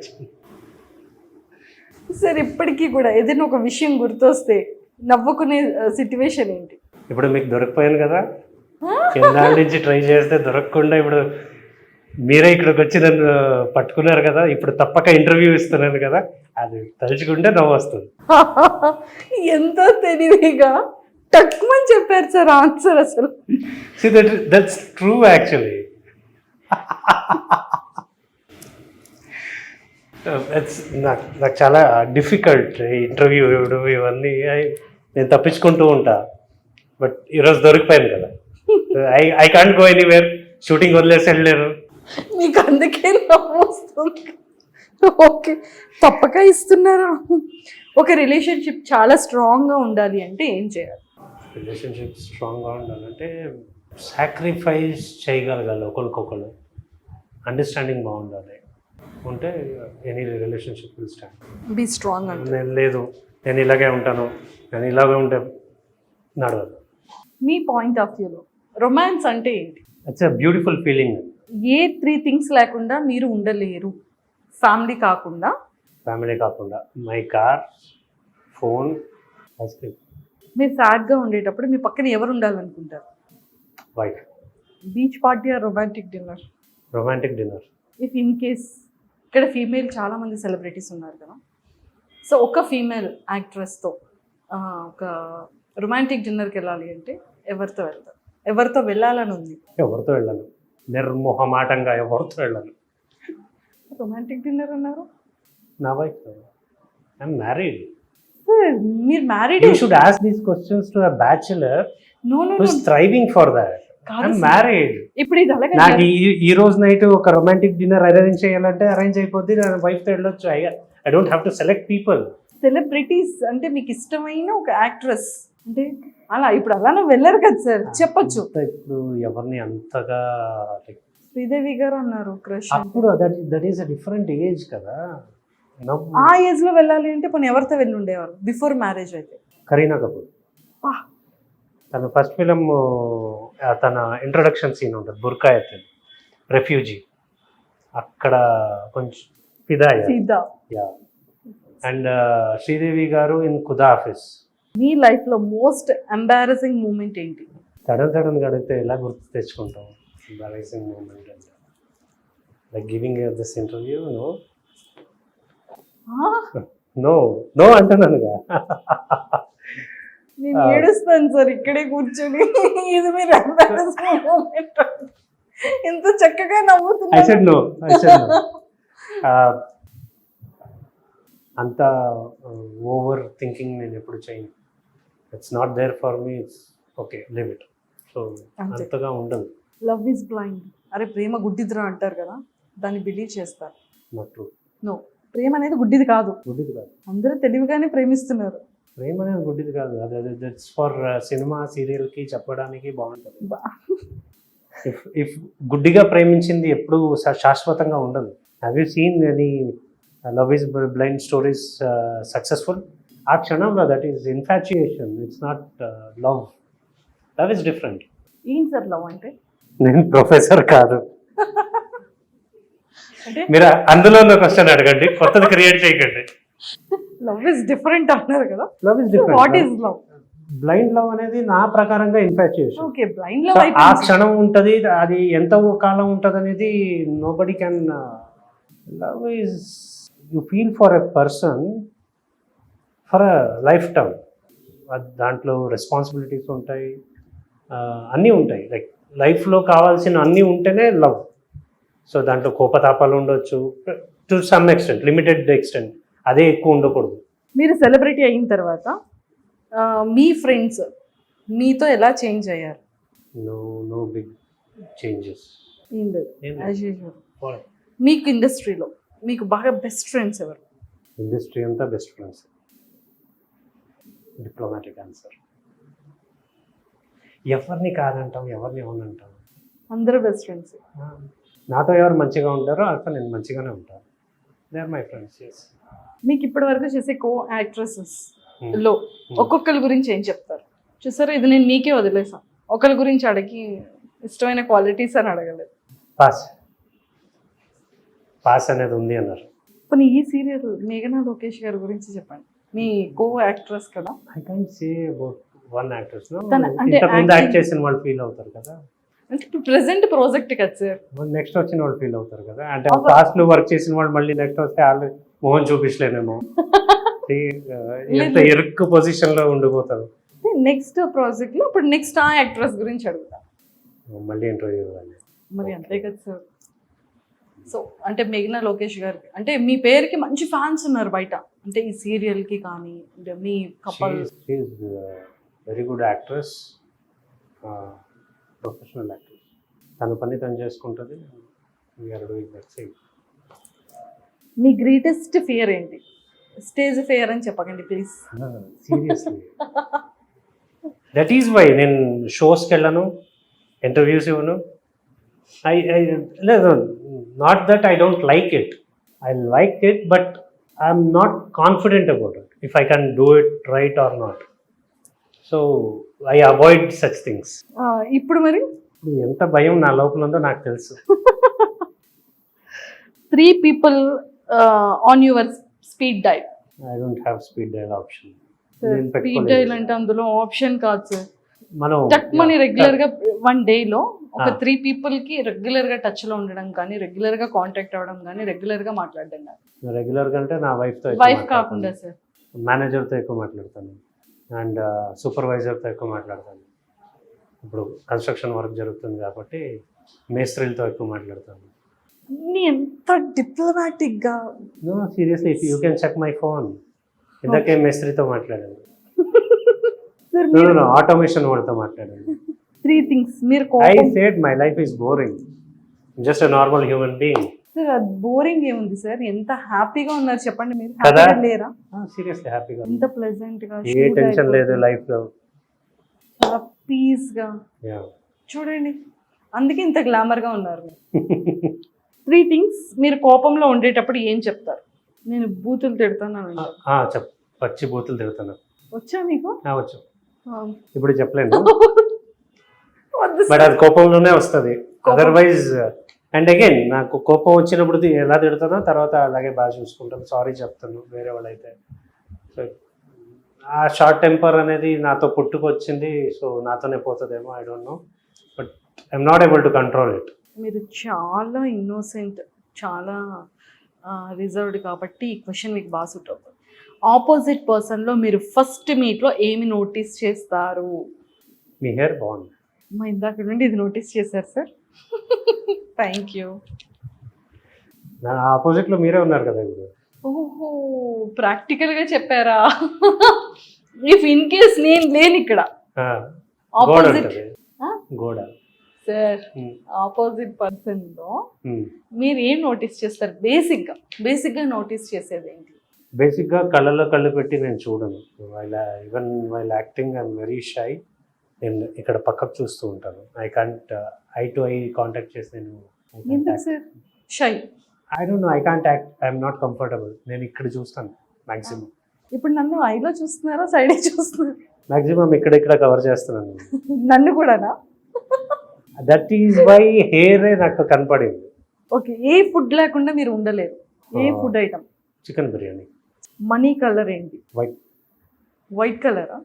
సార్, ఇప్పటికీ కూడా ఏదైనా ఒక విషయం గుర్తొస్తే నవ్వుకునే సిచ్యువేషన్ ఏంటి? ఇప్పుడు మీకు దొరికిపోయాను కదా, ఎన్నాళ్ళ నుంచి ట్రై చేస్తే దొరకకుండా ఇప్పుడు మీరే ఇక్కడికి వచ్చి నన్ను పట్టుకున్నారు కదా, ఇప్పుడు తప్పక ఇంటర్వ్యూ ఇస్తున్నాను కదా, అది తలుచుకుంటే నవ్వు వస్తుంది. ఎంతో తెలివిగా టక్మని చెప్పారు సార్ ఆన్సర్. అసలు దట్స్ ట్రూ యాక్చువల్లీ. నాకు చాలా డిఫికల్ట్ ఇంటర్వ్యూ ఇవ్వడం ఇవన్నీ. నేను తప్పించుకుంటూ ఉంటా. బట్ ఈరోజు దొరికిపోయాను కదా, I can't go anywhere. Shooting వదిలేసి వెళ్ళలేరు. మీకు అందుకే నవ్వు వస్తుంది. ఓకే, తప్పక ఇస్తున్నారా? ఒక రిలేషన్షిప్ చాలా స్ట్రాంగ్గా ఉండాలి అంటే ఏం చేయాలి? రిలేషన్షిప్ స్ట్రాంగ్గా ఉండాలంటే సాక్రిఫైస్ చేయగలగాలి ఒకరికొకరు. అండర్స్టాండింగ్ బాగుండాలి. ఉంటే any relationship will stand. Be strong అంటే నేను లేదు, నేను ఇలాగే ఉంటాను, నేను ఇలాగే ఉంటే నడవదు. మీ పాయింట్ ఆఫ్ వ్యూలో రొమాన్స్ అంటే ఏంటి? It's a beautiful feeling. ఏ 3 things లేకుండా మీరు ఉండలేరు? ఫ్యామిలీ కాకుండా my car, phone, ice cream. మీరు సాడ్గా ఉండేటప్పుడు మీ పక్కన ఎవరు ఉండాలనుకుంటారు? Wife. Beach party or romantic dinner? Romantic dinner. If in case ఇక్కడ ఫీమేల్ చాలామంది సెలబ్రిటీస్ ఉన్నారు కదా, సో ఒక ఫీమేల్ యాక్ట్రెస్తో ఒక రొమాంటిక్ డిన్నర్కి వెళ్ళాలి అంటే ఎవరితో వెళ్తారు? ఎవరితో వెళ్ళాలని ఉంది? ఎవరితో వెళ్ళాను, నిర్మోహమాటంగా ఎవరితో వెళ్ళాను. రొమాంటిక్ డిన్నర్ అన్నారు. నా వైఫ్. I'm married. మీరు married? You should ask these questions to a bachelor no who is thriving for that. I'm married. ఇప్పుడు ఇది అలాగే నాకు ఈ రోజు నైట్ ఒక రొమాంటిక్ డిన్నర్ అరేంజ్ చేయాలంటే అరేంజ్ అయిపోద్ది. నా వైఫ్తో వెళ్ళొచ్చు. I don't have to select people. Celebrities అంటే మీకు ఇష్టమైన ఒక యాక్ట్రెస్ అంటే అలా ఇప్పుడు అలానే వెళ్ళరు కదా సార్, చెప్పొచ్చు. ఇప్పుడు ఎవరిని అంతగా శ్రీదేవి గారు అన్నారు క్రష్. అప్పుడు that is a different age కదా. ఆ ఏజ్ లో వెళ్ళాలి అంటే పోనీ ఎవరితో వెళ్ళి ఉండేవారు బిఫోర్ మ్యారేజ్ అయితే? కరీనా కపూర్. తన ఫస్ట్ ఫిలిం, తన ఇంట్రొడక్షన్ సీన్ ఉంటుంది, బుర్కా ఎత్తే రెఫ్యూజీ, అక్కడ కొంచెం ఫిదా. అండ్ శ్రీదేవి గారు ఇన్ ఖుదా ఆఫీస్. మీ లైఫ్లో మోస్ట్ ఎంబారసింగ్ మూమెంట్ ఏంటి? సడన్గా అడిగితే ఎలా గుర్తు తెచ్చుకుంటాం ఎంబారసింగ్ మూమెంట్ అంటే? లైక్ గివింగ్ దిస్ ఇంటర్వ్యూ ఆ, నో అంటున్నానుగా. నేను ఏడుస్తాను సార్ ఇక్కడే కూర్చొని. ఇది మీరు embarrassing moment. ఎంత చక్కగా I నవ్వుతున్నారు. said no. అంత ఓవర్ థింకింగ్ నేను ఎప్పుడు చేయను. It's not there for me, it's okay leave it. So అంతే. అంతగా ఉండదు. Love is blind. అరే ప్రేమ గుడ్డిదిరా అంటారు కదా, దాన్ని బిలీవ్ చేస్తారు. Not true. నో, ప్రేమ అనేది గుడ్డిది కాదు. గుడ్డిది కాదు. అందరూ తెలివిగానే ప్రేమిస్తున్నారు. ప్రేమ అనేది గుడ్డిది కాదు. అది దట్స్ ఫర్ సినిమా సీరియల్కి చెప్పడానికి బాగుంటుంది. ఇఫ్ గుడ్డిగా ప్రేమించింది ఎప్పుడు శాశ్వతంగా ఉండదు. Have you seen any love is blind stories successful? ఆ క్షణంలో that is infatuation, it's not love. Love is different. ఏం సార్ లవ్ అంటే? నేను ప్రొఫెసర్ కాదు. అంటే మీరు అందులో ఉన్న క్వశ్చన్ అడగండి, కొత్తది క్రియేట్ చేయకండి. లవ్ ఇస్ డిఫరెంట్ అన్నారు కదా, love is what is different. Love? Blind love అనేది నా ప్రకారంగా ఇన్ఫాచ్యుయేషన్. ఓకే, బ్లైండ్ లవ్ ఆ క్షణం ఉంటుంది, అది ఎంత కాలం ఉంటుంది అనేది nobody can. Love is you feel for a person for a life time. దాంట్లో రెస్పాన్సిబిలిటీస్ ఉంటాయి, అన్నీ ఉంటాయి. లైక్ లైఫ్లో కావాల్సిన అన్నీ ఉంటేనే లవ్. సో దాంట్లో కోపతాపాలు ఉండొచ్చు to some extent, limited extent. అదే ఎక్కువ ఉండకూడదు. మీరు సెలబ్రిటీ అయిన తర్వాత మీ ఫ్రెండ్స్ మీతో ఎలా చేంజ్ అయ్యారు? No big changes. ఏం లేదు, ఏం లేదు. as usual. మీకు ఇండస్ట్రీలో మీకు బాగా బెస్ట్ ఫ్రెండ్స్ ఎవరు? ఇండస్ట్రీ అంతా బెస్ట్ ఫ్రెండ్స్. Diplomatic answer. ఎవరిని కాదంటాం, ఎవరిని ఏమనంటాం? అందరూ బెస్ట్ ఫ్రెండ్స్. నాతో ఎవరు మంచిగా ఉంటారో అట్లా నేను మంచిగానే ఉంటాను. They are my friends. Yes. మీకు ఇప్పటి వరకు చేసే కో యాక్ట్రెసెస్ లో ఒక్కొక్కరి గురించి ఏం చెప్తారు? చూసారా, ఇది నేను మీకే వదిలేసాను. ఒకరి గురించి అడిగి ఇష్టమైన క్వాలిటీస్ అని అడగలేదు. పాస్ అనేది ఉంది అన్నారు. కానీ ఈ సీరియల్ మేఘనా లోకేష్ గారి గురించి చెప్పండి. మీ కో యాక్ట్రెస్ కదా. I can't say about one actors. అంటే ఇంతకుముందు యాక్ట్ acting- చేసిన వాళ్ళు ఫీల్ అవుతారు కదా, అంటే ఇప్పుడు ప్రెసెంట్ ప్రాజెక్ట్ కదా సార్. నెక్స్ట్ వచ్చిన వాళ్ళు ఫీల్ అవుతారు కదా. అంటే అవును. పాస్ట్ లో వర్క్ చేసిన వాళ్ళు మళ్ళీ నెక్స్ట్ వస్తే వాళ్ళు మోహన్ చూపించలేనేమో. ఎంత ఇరుక్కు పొజిషన్ లో ఉండిపోతారు. నెక్స్ట్ ప్రాజెక్ట్ లో ఇప్పుడు నెక్స్ట్ ఆ యాక్ట్రెస్ గురించి అడుగుతా. మళ్ళీ ఇంటర్వ్యూ ఇవ్వాలి. మరి అంతే కదా సార్. సో అంటే మేఘనా లోకేష్ గారికి అంటే మీ పేరుకి మంచి ఫ్యాన్స్ ఉన్నారు బయట, అంటే ఈ సీరియల్ కి కానీ అంటే మీ couple. Very good actress, professional actress. తన పని తను చేసుకుంటుంది. We're doing that same. మీ గ్రేటెస్ట్ ఫియర్ ఏంటి? స్టేజ్ ఫియర్ అని చెప్పకండి please. Seriously that is why నేను షోస్కి వెళ్ళను, ఇంటర్వ్యూస్ ఇవ్వను. ఐ లేదు, not that I don't like it, I like it, but I'm not confident about it if I can do it right or not. So I avoid such things. ఇప్పుడు మరి ఇప్పుడు ఎంత భయం నా లోపల ఉందో నాకు తెలుసు. 3 people on your speed dial. I don't have speed dial option. Speed dial అంటే అందులో ఆప్షన్ కాదు సార్. మనం టక్మని రెగ్యులర్ గా 1 day లో ఒక 3 people కి రెగ్యులర్ గా టచ్ లో ఉండడం కానీ, రెగ్యులర్ గా కాంటాక్ట్ అవ్వడం కానీ, రెగ్యులర్ గా మాట్లాడడం కానీ. రెగ్యులర్ గా అంటే నా వైఫ్తో వైఫ్ కాకుండా సార్, మేనేజర్తో ఎక్కువ మాట్లాడతాను అండ్ సూపర్వైజర్తో ఎక్కువ మాట్లాడతాను. ఇప్పుడు కన్స్ట్రక్షన్ వర్క్ జరుగుతుంది కాబట్టి మేస్త్రీలతో ఎక్కువ మాట్లాడతాను. అన్ని ఎంత డిప్లొమాటిక్ గా. No seriously, you can check my phone. ఇందాకే మేస్త్రితో మాట్లాడాను, సార్ మీరు ఆటోమేషన్ వాళ్ళతో మాట్లాడాను. 3 things మీరు I said my life is boring, just a normal human being. Sir అది బోరింగ్ ఏముంది సార్, ఎంత హ్యాపీగా ఉన్నారు చెప్పండి. మీరు కదా? హ్యాపీగా లేరా? సీరియస్లీ హ్యాపీగా, ఎంత ప్లెజెంట్ గా, ఏ టెన్షన్ లేదు లైఫ్ లో. చాలా పీస్ గా Yeah. చూడండి, అందుకే ఇంత గ్లామర్ గా ఉన్నారు. 3 things మీరు కోపంలో ఉండేటప్పుడు ఏం చెప్తారు? నేను బూతులు తిడతాను. పచ్చి బూతులు తిడుతున్నా. వచ్చా మీకు? వచ్చు, ఇప్పుడు చెప్పలేను, వద్దు బట్ అది కోపంలోనే వస్తుంది. అదర్వైజ్ అండ్ అగైన్ నాకు కోపం వచ్చినప్పుడు ఎలా తిడతానో తర్వాత అలాగే బాగా చూసుకుంటాను, సారీ చెప్తాను వేరే వాళ్ళైతే. సో ఆ షార్ట్ టెంపర్ అనేది నాతో పుట్టుకొచ్చింది, సో నాతోనే పోతుందేమో, I don't know, but I'm not able to control it. మీరు చాలా ఇన్నోసెంట్, చాలా రిజర్వ్డ్ కాబట్టి ఈ క్వశ్చన్ మీకు బాగా సూట్ అవుతుంది. ఆపోజిట్ పర్సన్లో మీరు ఫస్ట్ మీట్లో ఏమి నోటీస్ చేస్తారు? మీ హెయిర్ బాగుంది. మా ఇందాక నుండి ఇది నోటీస్ చేశారు సార్. Thank you. నా ఆపోజిట్లో మీరే ఉన్నారు కదా ఇప్పుడు. ఓహో, ప్రాక్టికల్గా చెప్పారా? ఇఫ్ ఇన్ కేస్ నేను లేను ఇక్కడ ఆ, గోడ ఆపోజిట్ ఉంటుంది. గోడ. సార్, ఆపోజిట్ పర్సన్లో మీరు ఏం నోటీస్ చేస్తారు? బేసిక్గా నోటీస్ చేసేది ఏంటి? బేసిక్గా కళ్ళలో కళ్ళు పెట్టి నేను చూడను. Even while acting I'm very shy. నేను ఇక్కడ పక్కకు చూస్తూ ఉంటాను. I can't I to eye contact చేసి నేను ఎందుకు sir shy? I don't know, I can't act, I'm not comfortable. నేను ఇక్కడ చూస్తాను మ్యాక్సిమం. ఇప్పుడు నన్ను ఐలో చూస్తున్నారా, సైడే చూస్తున్నారా? మ్యాక్సిమం ఇక్కడ కవర్ చేస్తున్నాను. నన్ను కూడానా? దట్ ఈజ్ వై హెయిర్ నాకు కనపడింది. ఓకే, ఏ ఫుడ్ లేకుండా మీరు ఉండలేరు? ఏ food item? Chicken biryani. Money colour ఏంటి? వైట్. వైట్ కలరా?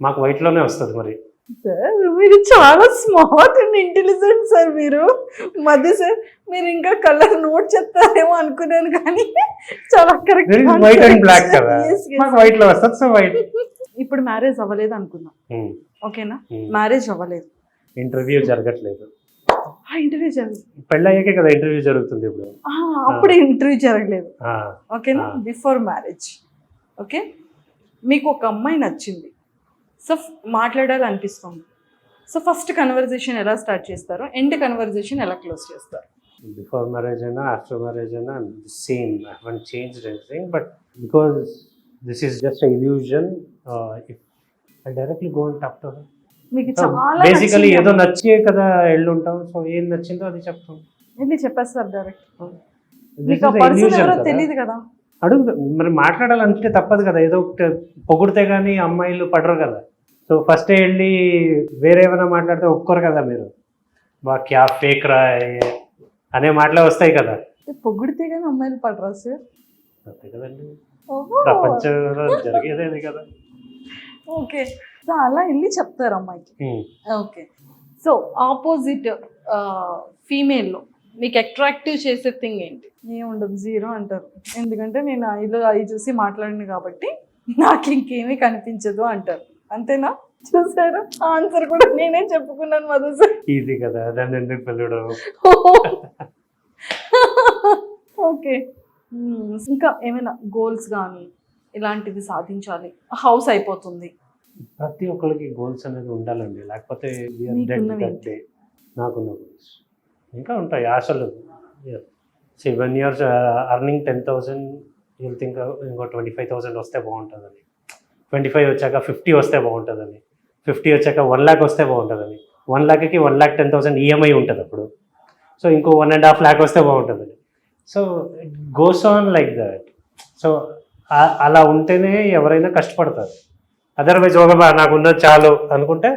మాకు వైట్లోనే వస్తుంది మరి. సార్ మీరు చాలా స్మార్ట్ అండ్ ఇంటెలిజెంట్ సార్. మీరు మధ్య సార్ మీరు ఇంకా కలర్ నోట్ చేస్తారేమో అనుకున్నాను, కానీ చాలా కరెక్ట్. వైట్ అండ్ బ్లాక్ కదా, మాకు వైట్ లో వస్తుంది. So white. ఇప్పుడు మ్యారేజ్ అవ్వలేదు అనుకుందాం, ఓకేనా? మ్యారేజ్ అవ్వలేదు, ఇంటర్వ్యూ జరగట్లేదు. ఇంటర్వ్యూ జరగలేదు. పెళ్ళి అయ్యాకే కదా ఇంటర్వ్యూ జరుగుతుంది ఇప్పుడు. అప్పుడే ఇంటర్వ్యూ జరగలేదు, ఓకేనా? Before marriage, okay. మీకు ఒక అమ్మాయి నచ్చింది, సో మాట్లాడాలనిపిస్తుంది. సో ఫస్ట్ కన్వర్జేషన్ ఎలా స్టార్ట్ చేస్తారు? ఎండ్ కన్వర్జేషన్ ఎలా క్లోజ్ చేస్తారు? బిఫోర్ మ్యారేజ్ అయినా ఆఫ్టర్ మ్యారేజ్ అయినా same. I haven't changed anything, but because this is just a illusion, I directly go and talk to her. మీకు చాలా బేసికలీ ఏదో నచ్చే కదా వెళ్ళుంటాం. సో ఏం నచ్చిందో అది చెప్తాం. ఏంటి చెప్పేస్తారు డైరెక్ట్. మీకు ఆ పర్సన్ ఎవరో తెలియదు కదా. అడుగు మరి, మాట్లాడాలంటే తప్పదు కదా. ఏదో ఒకటి పొగిడితే కానీ అమ్మాయిలు పడరు కదా. సో ఫస్ట్ వెళ్ళి వేరే ఏమైనా మాట్లాడితే ఒప్పుకోరు కదా మీరు. బా క్యా ఫేక్ రా అనే మాటలే వస్తాయి కదా. పొగిడితే కానీ అమ్మాయిలు పడరా సార్? అంతే కదండి, ప్రపంచంలో జరిగేది కదా. ఓకే, సో అలా వెళ్ళి చెప్తారు అమ్మాయికి. ఓకే, సో ఆపోజిట్ ఫీమేల్లో మీకు అట్రాక్టివ్ చేసే థింగ్ ఏంటి? ఏముండదు, జీరో అంటారు. ఎందుకంటే నేను ఐ చూసి మాట్లాడిన కాబట్టి నాకు ఇంకేమీ కనిపించదు అంటారు. అంతేనా? చూసారా, ఆన్సర్ కూడా నేనే చెప్పుకున్నాను మధు సార్. ఈజీ కదా, దాన్ని ఎందుకు పిల్లడం. ఓకే, ఇంకా ఏమైనా గోల్స్ కానీ ఇలాంటివి సాధించాలి, హౌస్ అయిపోతుంది? ప్రతి ఒక్కరికి గోల్స్ అనేది ఉండాలండి, లేకపోతే నాకున్న గోల్స్ ఇంకా ఉంటాయి ఆశలు. 7 years earning 10,000, you'll think ఇంకో 25,000 వస్తే బాగుంటుందని, 25 వచ్చాక 50 వస్తే బాగుంటుందని, 50 వచ్చాక 1 lakh వస్తే బాగుంటుందని, 1 lakhకి 1,10,000 ఈఎంఐ ఉంటుంది అప్పుడు. సో ఇంకో 1.5 lakh వస్తే బాగుంటుందని. So it goes on like that. So అలా ఉంటేనే ఎవరైనా కష్టపడతారు. అదర్వైజ్ ఒక నాకు ఉన్నది చాలు అనుకుంటే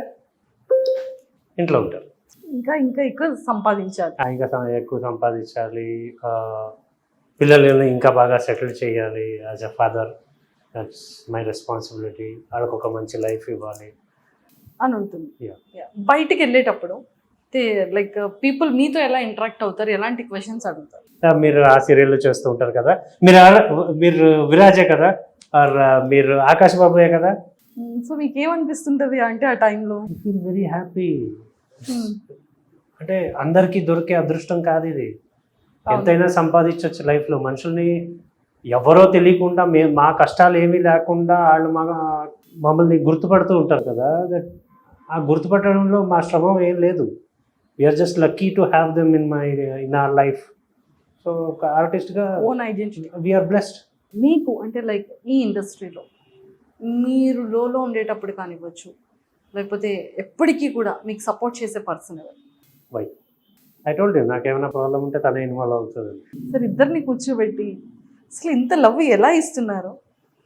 ఇంట్లో ఉంటారు. ఇంకా ఇంకా ఎక్కువ సంపాదించాలి, ఇంకా ఎక్కువ సంపాదించాలి, పిల్లల్ని ఇంకా బాగా సెటిల్ చేయాలి. As a father that's my responsibility. వాళ్ళకి ఒక మంచి లైఫ్ ఇవ్వాలి అని ఉంటుంది. బయటికి వెళ్ళేటప్పుడు లైక్ పీపుల్ మీతో ఎలా ఇంటరాక్ట్ అవుతారు? ఎలాంటి క్వశ్చన్స్ అడుగుతారు? మీరు ఆ సీరియల్లో చేస్తూ ఉంటారు కదా, మీరు విరాజే కదా, ఆర్ మీరు ఆకాశ్ బాబుయే కదా. సో మీకు ఏమనిపిస్తుంటది అంటే ఆ టైంలో? I feel very happy. అంటే అందరికీ దొరికే అదృష్టం కాదు ఇది. ఎంతైనా సంపాదించవచ్చు లైఫ్లో. మనుషుల్ని ఎవరో తెలియకుండా మా కష్టాలు ఏమీ లేకుండా వాళ్ళు మమ్మల్ని గుర్తుపడుతూ ఉంటారు కదా. దట్ ఆ గుర్తుపట్టడంలో మా శ్రమ ఏం లేదు. We are just lucky to have them in our life. So ఒక ఆర్టిస్ట్గా ఓన్ ఐడెంటిటీ వీఆర్ బ్లెస్డ్. మీకు అంటే లైక్ ఈ ఇండస్ట్రీలో మీరు లోలో ఉండేటప్పుడు కానివ్వచ్చు, లేకపోతే ఎప్పటికీ కూడా మీకు సపోర్ట్ చేసే పర్సన్ ఎవరు? వైఫ్. ఐ టోల్డ్ యూ, నాకేమైనా ప్రాబ్లం ఉంటే తనే ఇన్వాల్వ్ అవుతుంది. సార్ ఇద్దరిని కూర్చోబెట్టి అసలు ఇంత లవ్ ఎలా ఇస్తున్నారు?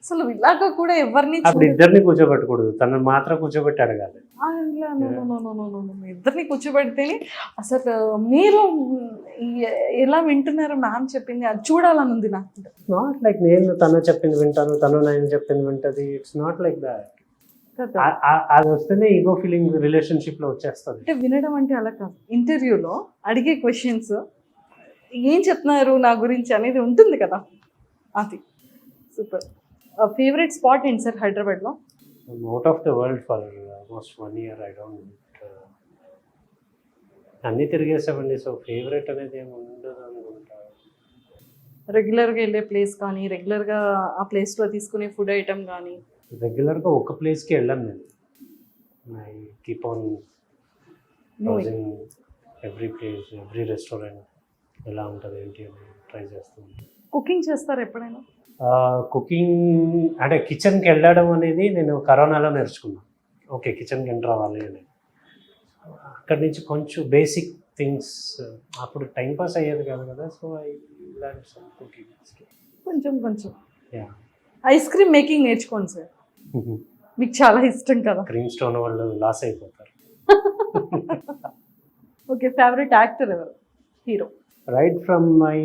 అసలు ఇలాగా కూడా ఎవరిని అప్పుడు ఇద్దరిని కూర్చోబెట్టకూడదు, తనని మాత్రం కూర్చోబెట్టి అడగాలి. ఇద్దరిని కూర్చోబెడితేనే అసలు మీరు ఎలా వింటున్నారు మ్యామ్ చెప్పింది అది చూడాలని ఉంది నాకు. నాట్ లైక్ నేను తను చెప్పింది వింటాను, తను నేను చెప్పింది వింటది. It's not like that. అది వస్తేనే ఈగో ఫీలింగ్ రిలేషన్షిప్ లో వచ్చేస్తుంది. అంటే వినడం అంటే అలా కాదు. ఇంటర్వ్యూలో అడిగే క్వశ్చన్స్ ఏం చెప్తున్నారు నా గురించి అనేది ఉంటుంది కదా, అది సూపర్. ఫేవరెట్ స్పాట్ ఏంటి సార్ హైదరాబాద్లో? Out of the world for almost 1 year. I don't అన్నీ తిరిగేసామండి. సో ఫేవరెట్ అనేది ఏమి ఉండదు అనుకుంటా. రెగ్యులర్గా వెళ్ళే ప్లేస్ కానీ, రెగ్యులర్గా ఆ ప్లేస్లో తీసుకునే ఫుడ్ ఐటమ్ కానీ? రెగ్యులర్గా ఒక ప్లేస్కి వెళ్ళాను నేను. I keep on browsing every place, every restaurant ఎలా ఉంటుంది ఏంటి అని ట్రై చేస్తాను. కుకింగ్ చేస్తారు ఎప్పుడైనా? కుకింగ్ అంటే కిచెన్కి వెళ్ళడం అనేది నేను కరోనాలో నేర్చుకున్నాను. ఓకే, కిచెన్కి ఎంటర్ అవ్వాలి అని. అక్కడి నుంచి కొంచెం బేసిక్ థింగ్స్ అప్పుడు టైంపాస్ అయ్యేది కాదు కదా. So I learn some cooking. కొంచెం కొంచెం. యా. ఐస్ క్రీమ్ మేకింగ్ నేర్చుకోండి సార్, మీకు చాలా ఇష్టం కదా. క్రీమ్ స్టోన్ వాళ్ళు లాస్ అయిపోతారు. ఓకే, ఫేవరెట్ యాక్టర్ ఎవరు, hero? Right from my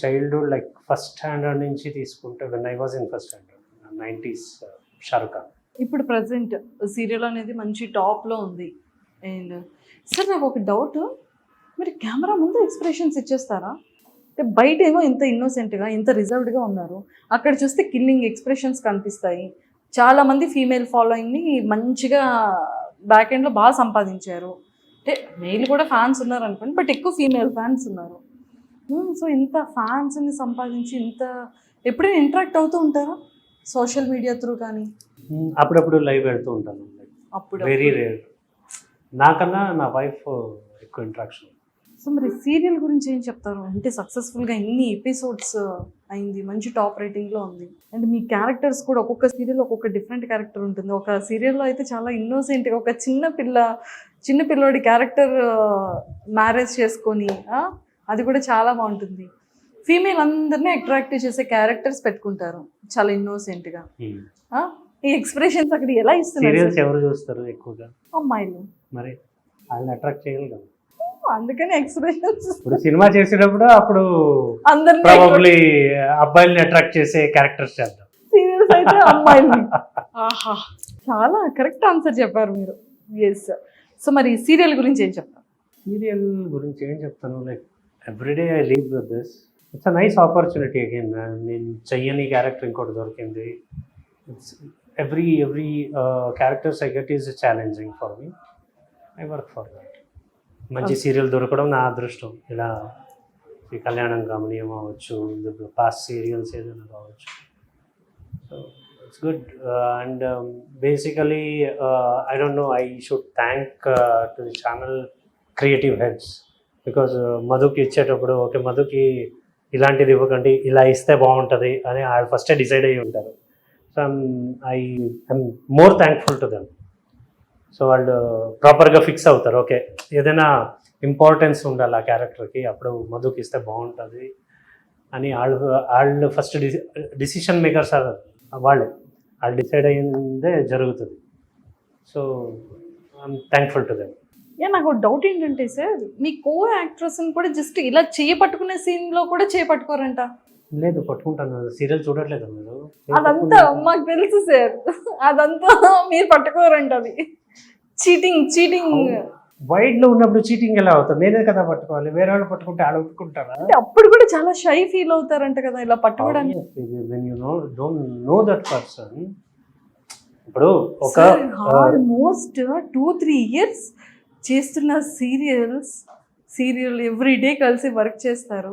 childhood, like first standard నుంచి తీసుకుంటే, when I was in first standard 90s, Shahrukh Khan. ఇప్పుడు ప్రజెంట్ సీరియల్ అనేది మంచి టాప్లో ఉంది. అండ్ సార్ నాకు ఒక డౌట్, మీరు కెమెరా ముందు ఎక్స్ప్రెషన్స్ ఇచ్చేస్తారా? అంటే బయట ఏమో ఇంత ఇన్నోసెంట్గా, ఇంత రిజర్వ్డ్గా ఉన్నారు, అక్కడ చూస్తే కిల్లింగ్ ఎక్స్ప్రెషన్స్ కనిపిస్తాయి. చాలామంది ఫీమేల్ ఫాలోయింగ్ని మంచిగా బ్యాక్ ఎండ్లో బాగా సంపాదించారు. అంటే మెయిల్ కూడా ఫ్యాన్స్ ఉన్నారు అనుకోండి, బట్ ఎక్కువ ఫీమేల్ ఫ్యాన్స్ ఉన్నారు. సో ఇంత ఫ్యాన్స్ని సంపాదించి ఇంత ఎప్పుడైనా ఇంటరాక్ట్ అవుతూ ఉంటారా సోషల్ మీడియా త్రూ కానీ? అప్పుడప్పుడు లైవ్ వెళ్తూ ఉంటాను. అప్పుడు వెరీ రేర్. నాకన్నా నా వైఫ్ ఎక్కువ ఇంట్రాక్షన్. సో మరి సీరియల్ గురించి ఏం చెప్తారు? అంటే సక్సెస్ఫుల్గా ఎన్ని ఎపిసోడ్స్ అయింది, మంచి టాప్ రేటింగ్లో ఉంది. అండ్ మీ క్యారెక్టర్స్ కూడా ఒక్కొక్క సీరియల్ ఒక్కొక్క డిఫరెంట్ క్యారెక్టర్ ఉంటుంది. ఒక సీరియల్లో అయితే చాలా ఇన్నోసెంట్గా ఒక చిన్న పిల్లోడి క్యారెక్టర్ మ్యారేజ్ చేసుకొని అది కూడా చాలా బాగుంటుంది. ఫీమేల్ అందరినీ అట్రాక్ట్ చేసే క్యారెక్టర్స్ పెట్టుకుంటారు చాలా ఇన్నోసెంట్గా. ఈ ఎక్స్ప్రెషన్స్ అక్కడ ఎలా ఇస్తున్నారు? సీరియల్స్ ఎవరు చూస్తారు ఎక్కువగా? అమ్మాయిలు. మరి వాళ్ళని అట్రాక్ట్ చేయాలి కదా. అందుకని ఎక్స్ప్రెషన్స్ ఇప్పుడు సినిమా చేసేటప్పుడు అప్పుడు అందరినీ ప్రాబబ్లీ అబ్బాయిల్ని అట్రాక్ట్ చేసే క్యారెక్టర్స్ చేద్దాం. సీరియల్స్ అయితే అమ్మాయిల్ని. ఆహా, చాలా కరెక్ట్ ఆన్సర్ చెప్పారు మీరు. ఎస్. సో మరి సీరియల్ గురించి ఏం చెప్తారు? సీరియల్ గురించి ఏం చెప్తాను, like everyday I leave with this. It's a nice opportunity. Again నేను చెయ్యని క్యారెక్టర్ ఇంకోటి దొరికింది. It's every characters I get is challenging for me. I work for that. మంచి సీరియల్ దొరకడం నా అదృష్టం. ఇలా ఈ కళ్యాణం గమనీయం అవ్వచ్చు, పాస్ట్ సీరియల్స్ ఏదైనా కావచ్చు. So it's good. And basically I don't know, I should thank to the channel creative heads. Because మధుకి ఇచ్చేటప్పుడు ఓకే మధుకి ఇలాంటిది ఇవ్వకండి, ఇలా ఇస్తే బాగుంటుంది అని వాళ్ళు ఫస్టే డిసైడ్ అయ్యి ఉంటారు. So I'm more thankful to them. So వాళ్ళు ప్రాపర్గా ఫిక్స్ అవుతారు. ఓకే ఏదైనా ఇంపార్టెన్స్ ఉండాలి ఆ క్యారెక్టర్కి, అప్పుడు మధుకి ఇస్తే బాగుంటుంది అని వాళ్ళు ఫస్ట్ డిసిషన్ మేకర్స్ వాళ్ళు డిసైడ్ అయ్యిందే జరుగుతుంది. So I'm thankful to them. నాకు డౌట్ ఏంటంటే సార్, మీ కో యాక్ట్రెస్ని కూడా జస్ట్ ఇలా చేయపట్టుకునే సీన్లో కూడా చేయపట్టుకోరంట? లేదు, పట్టుకుంటాను. సీరియల్ చూడట్లేదు మీరు? అదంతా మాకు తెలుసు సార్, అదంతా మీరు పట్టుకోరంట. అది చీటింగ్. వైడ్లో ఉన్నప్పుడు చీటింగ్ ఎలా అవుతుంది? నేనే కదా పట్టుకోవాలి, వేరే వాళ్ళు పట్టుకుంటే వాళ్ళు ఒప్పుకుంటారా? అంటే అప్పుడు కూడా చాలా షై ఫీల్ అవుతారంట కదా ఇలా పట్టుకోవడానికి. When you don't know that person. ఇప్పుడు ఒక ఆల్మోస్ట్ 2-3 years చేస్తున్న సీరియల్ ఎవ్రీడే కలిసి వర్క్ చేస్తారు,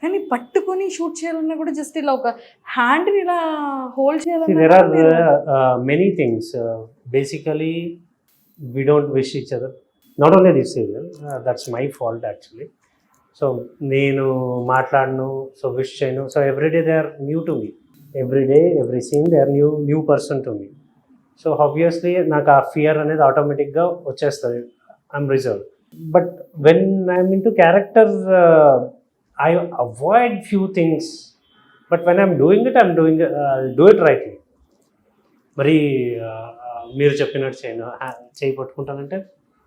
కానీ పట్టుకొని షూట్ చేయాలన్నా కూడా జస్ట్ ఇలా ఒక హ్యాండ్ని ఇలా హోల్డ్ చేయాలన్నా. there are many things. Basically we don't wish each other. Not only this serial, that's my fault actually. So నేను మాట్లాడను, సో విష్ చేయను. So everyday they are new to me. Everyday every scene they are new person to me. So obviously నాకు ఆ ఫియర్ అనేది ఆటోమేటిక్గా వచ్చేస్తుంది. I'm reserve. But when I'm in to character I avoid few things, but when I'm doing it, I'll do it rightly. మరి మీరు చెప్పినట్టు చేయి పట్టుకుంటానంటే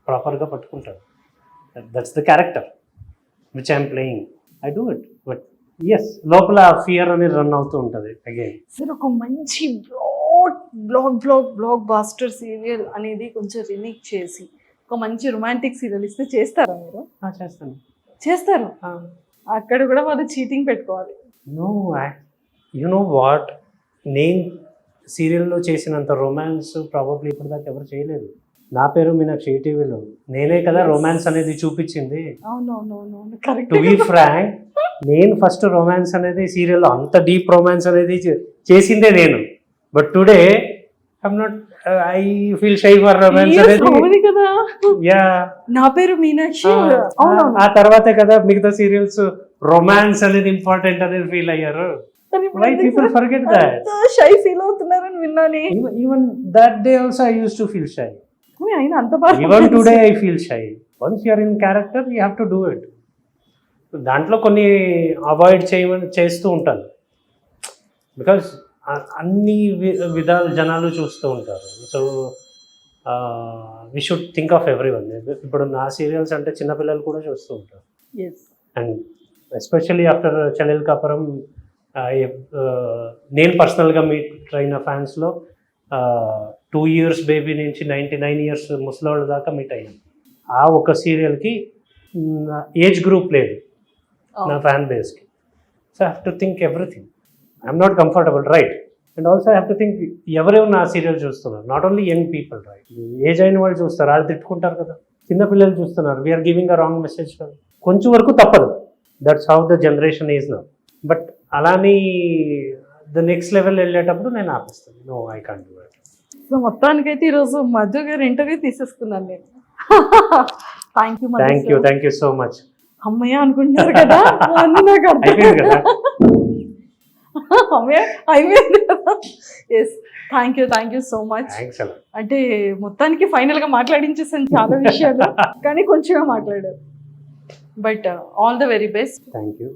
ప్రాపర్గా పట్టుకుంటాను. That's the character which I'm playing. I do it. But yes, లోపల ఫియర్ అనేది రన్ అవుతూ ఉంటుంది అగైన్. సార్ ఒక మంచి బ్లాక్ బాస్టర్ సీరియల్ అనేది కొంచెం రీమేక్ చేసి ఒక మంచి రొమాంటిక్ సీరియల్ ఇస్తే చేస్తారా మీరు? చేస్తాను. చేస్తారు. అక్కడ కూడా వాళ్ళు చీటింగ్ పెట్టుకోవాలి. నో యు నో వాట్, నేను సీరియల్లో చేసినంత రొమాన్స్ ప్రాబబ్లీ ఇప్పటిదాకా ఎవరు చేయలేదు. నా పేరు మీనాక్షి టీవీలో నేనే కదా రొమాన్స్ అనేది చూపించింది. అవునవునవును, టు కరెక్ట్. బీ ఫ్రాంక్, నేను ఫస్ట్ రొమాన్స్ అనేది సీరియల్లో అంత డీప్ రొమాన్స్ అనేది చేసిందే నేను. But today I'm not, I feel shy for romance అనేది. అవును కదా, యా, నా పేరు మీనాక్షి. అవునవును. ఆ తర్వాతే కదా మిగతా సీరియల్స్ రొమాన్స్ అనేది ఇంపార్టెంట్ అనేది ఫీల్ అయ్యారు. Why people forget that? Shy feel అవుతున్నారని విన్నానే. Even that day also I used to feel shy. అయినా అంత బాగా Even today I feel shy. Once you are in character, you have to do it. దాంట్లో కొన్ని అవాయిడ్ చేస్తూ ఉంటాను. బికాస్ అన్ని విధాలు జనాలు చూస్తూ ఉంటారు. So we should think of every one. ఇప్పుడు నా సీరియల్స్ అంటే చిన్నపిల్లలు కూడా చూస్తూ ఉంటారు. Yes. And especially after Chellel Kapuram, నేను పర్సనల్గా మీట్ అయిన ఫ్యాన్స్లో 2 years బేబీ నుంచి 99 years ముసలోళ్ళ దాకా మీట్ అయ్యాను. ఆ ఒక సీరియల్కి ఏజ్ గ్రూప్ లేదు నా ఫ్యాన్ బేస్కి. So I have to think everything. I'm not comfortable, right? And also I have to think ఎవరెవరు నా సీరియల్ చూస్తున్నారు. Not only young people, right? Age అయిన వాళ్ళు చూస్తారు, వాళ్ళు తిట్టుకుంటారు కదా. చిన్నపిల్లలు చూస్తున్నారు, we're giving a wrong message కదా. కొంచెం వరకు తప్పదు, that's how the generation is now. But అలాని ద నెక్స్ట్ లెవెల్ వెళ్ళేటప్పుడు నేను ఆపిస్తాను. No, I can't do it. So మొత్తానికైతే ఈరోజు మధు గారి ఇంటర్వ్యూ తీసేసుకున్నాను నేను. Thank you so much. అమ్మయ్య అనుకుంటున్నారు కదా, అన్నీ నాకు అయిపోయింది కదా. అమ్మయ్య అయిపోయింది కదా. Yes, thank you so much. Thanks అలా. అంటే మొత్తానికి ఫైనల్గా మాట్లాడించేసాను చాలా విషయాలు, కానీ కొంచెమే మాట్లాడారు. But all the very best. Thank you.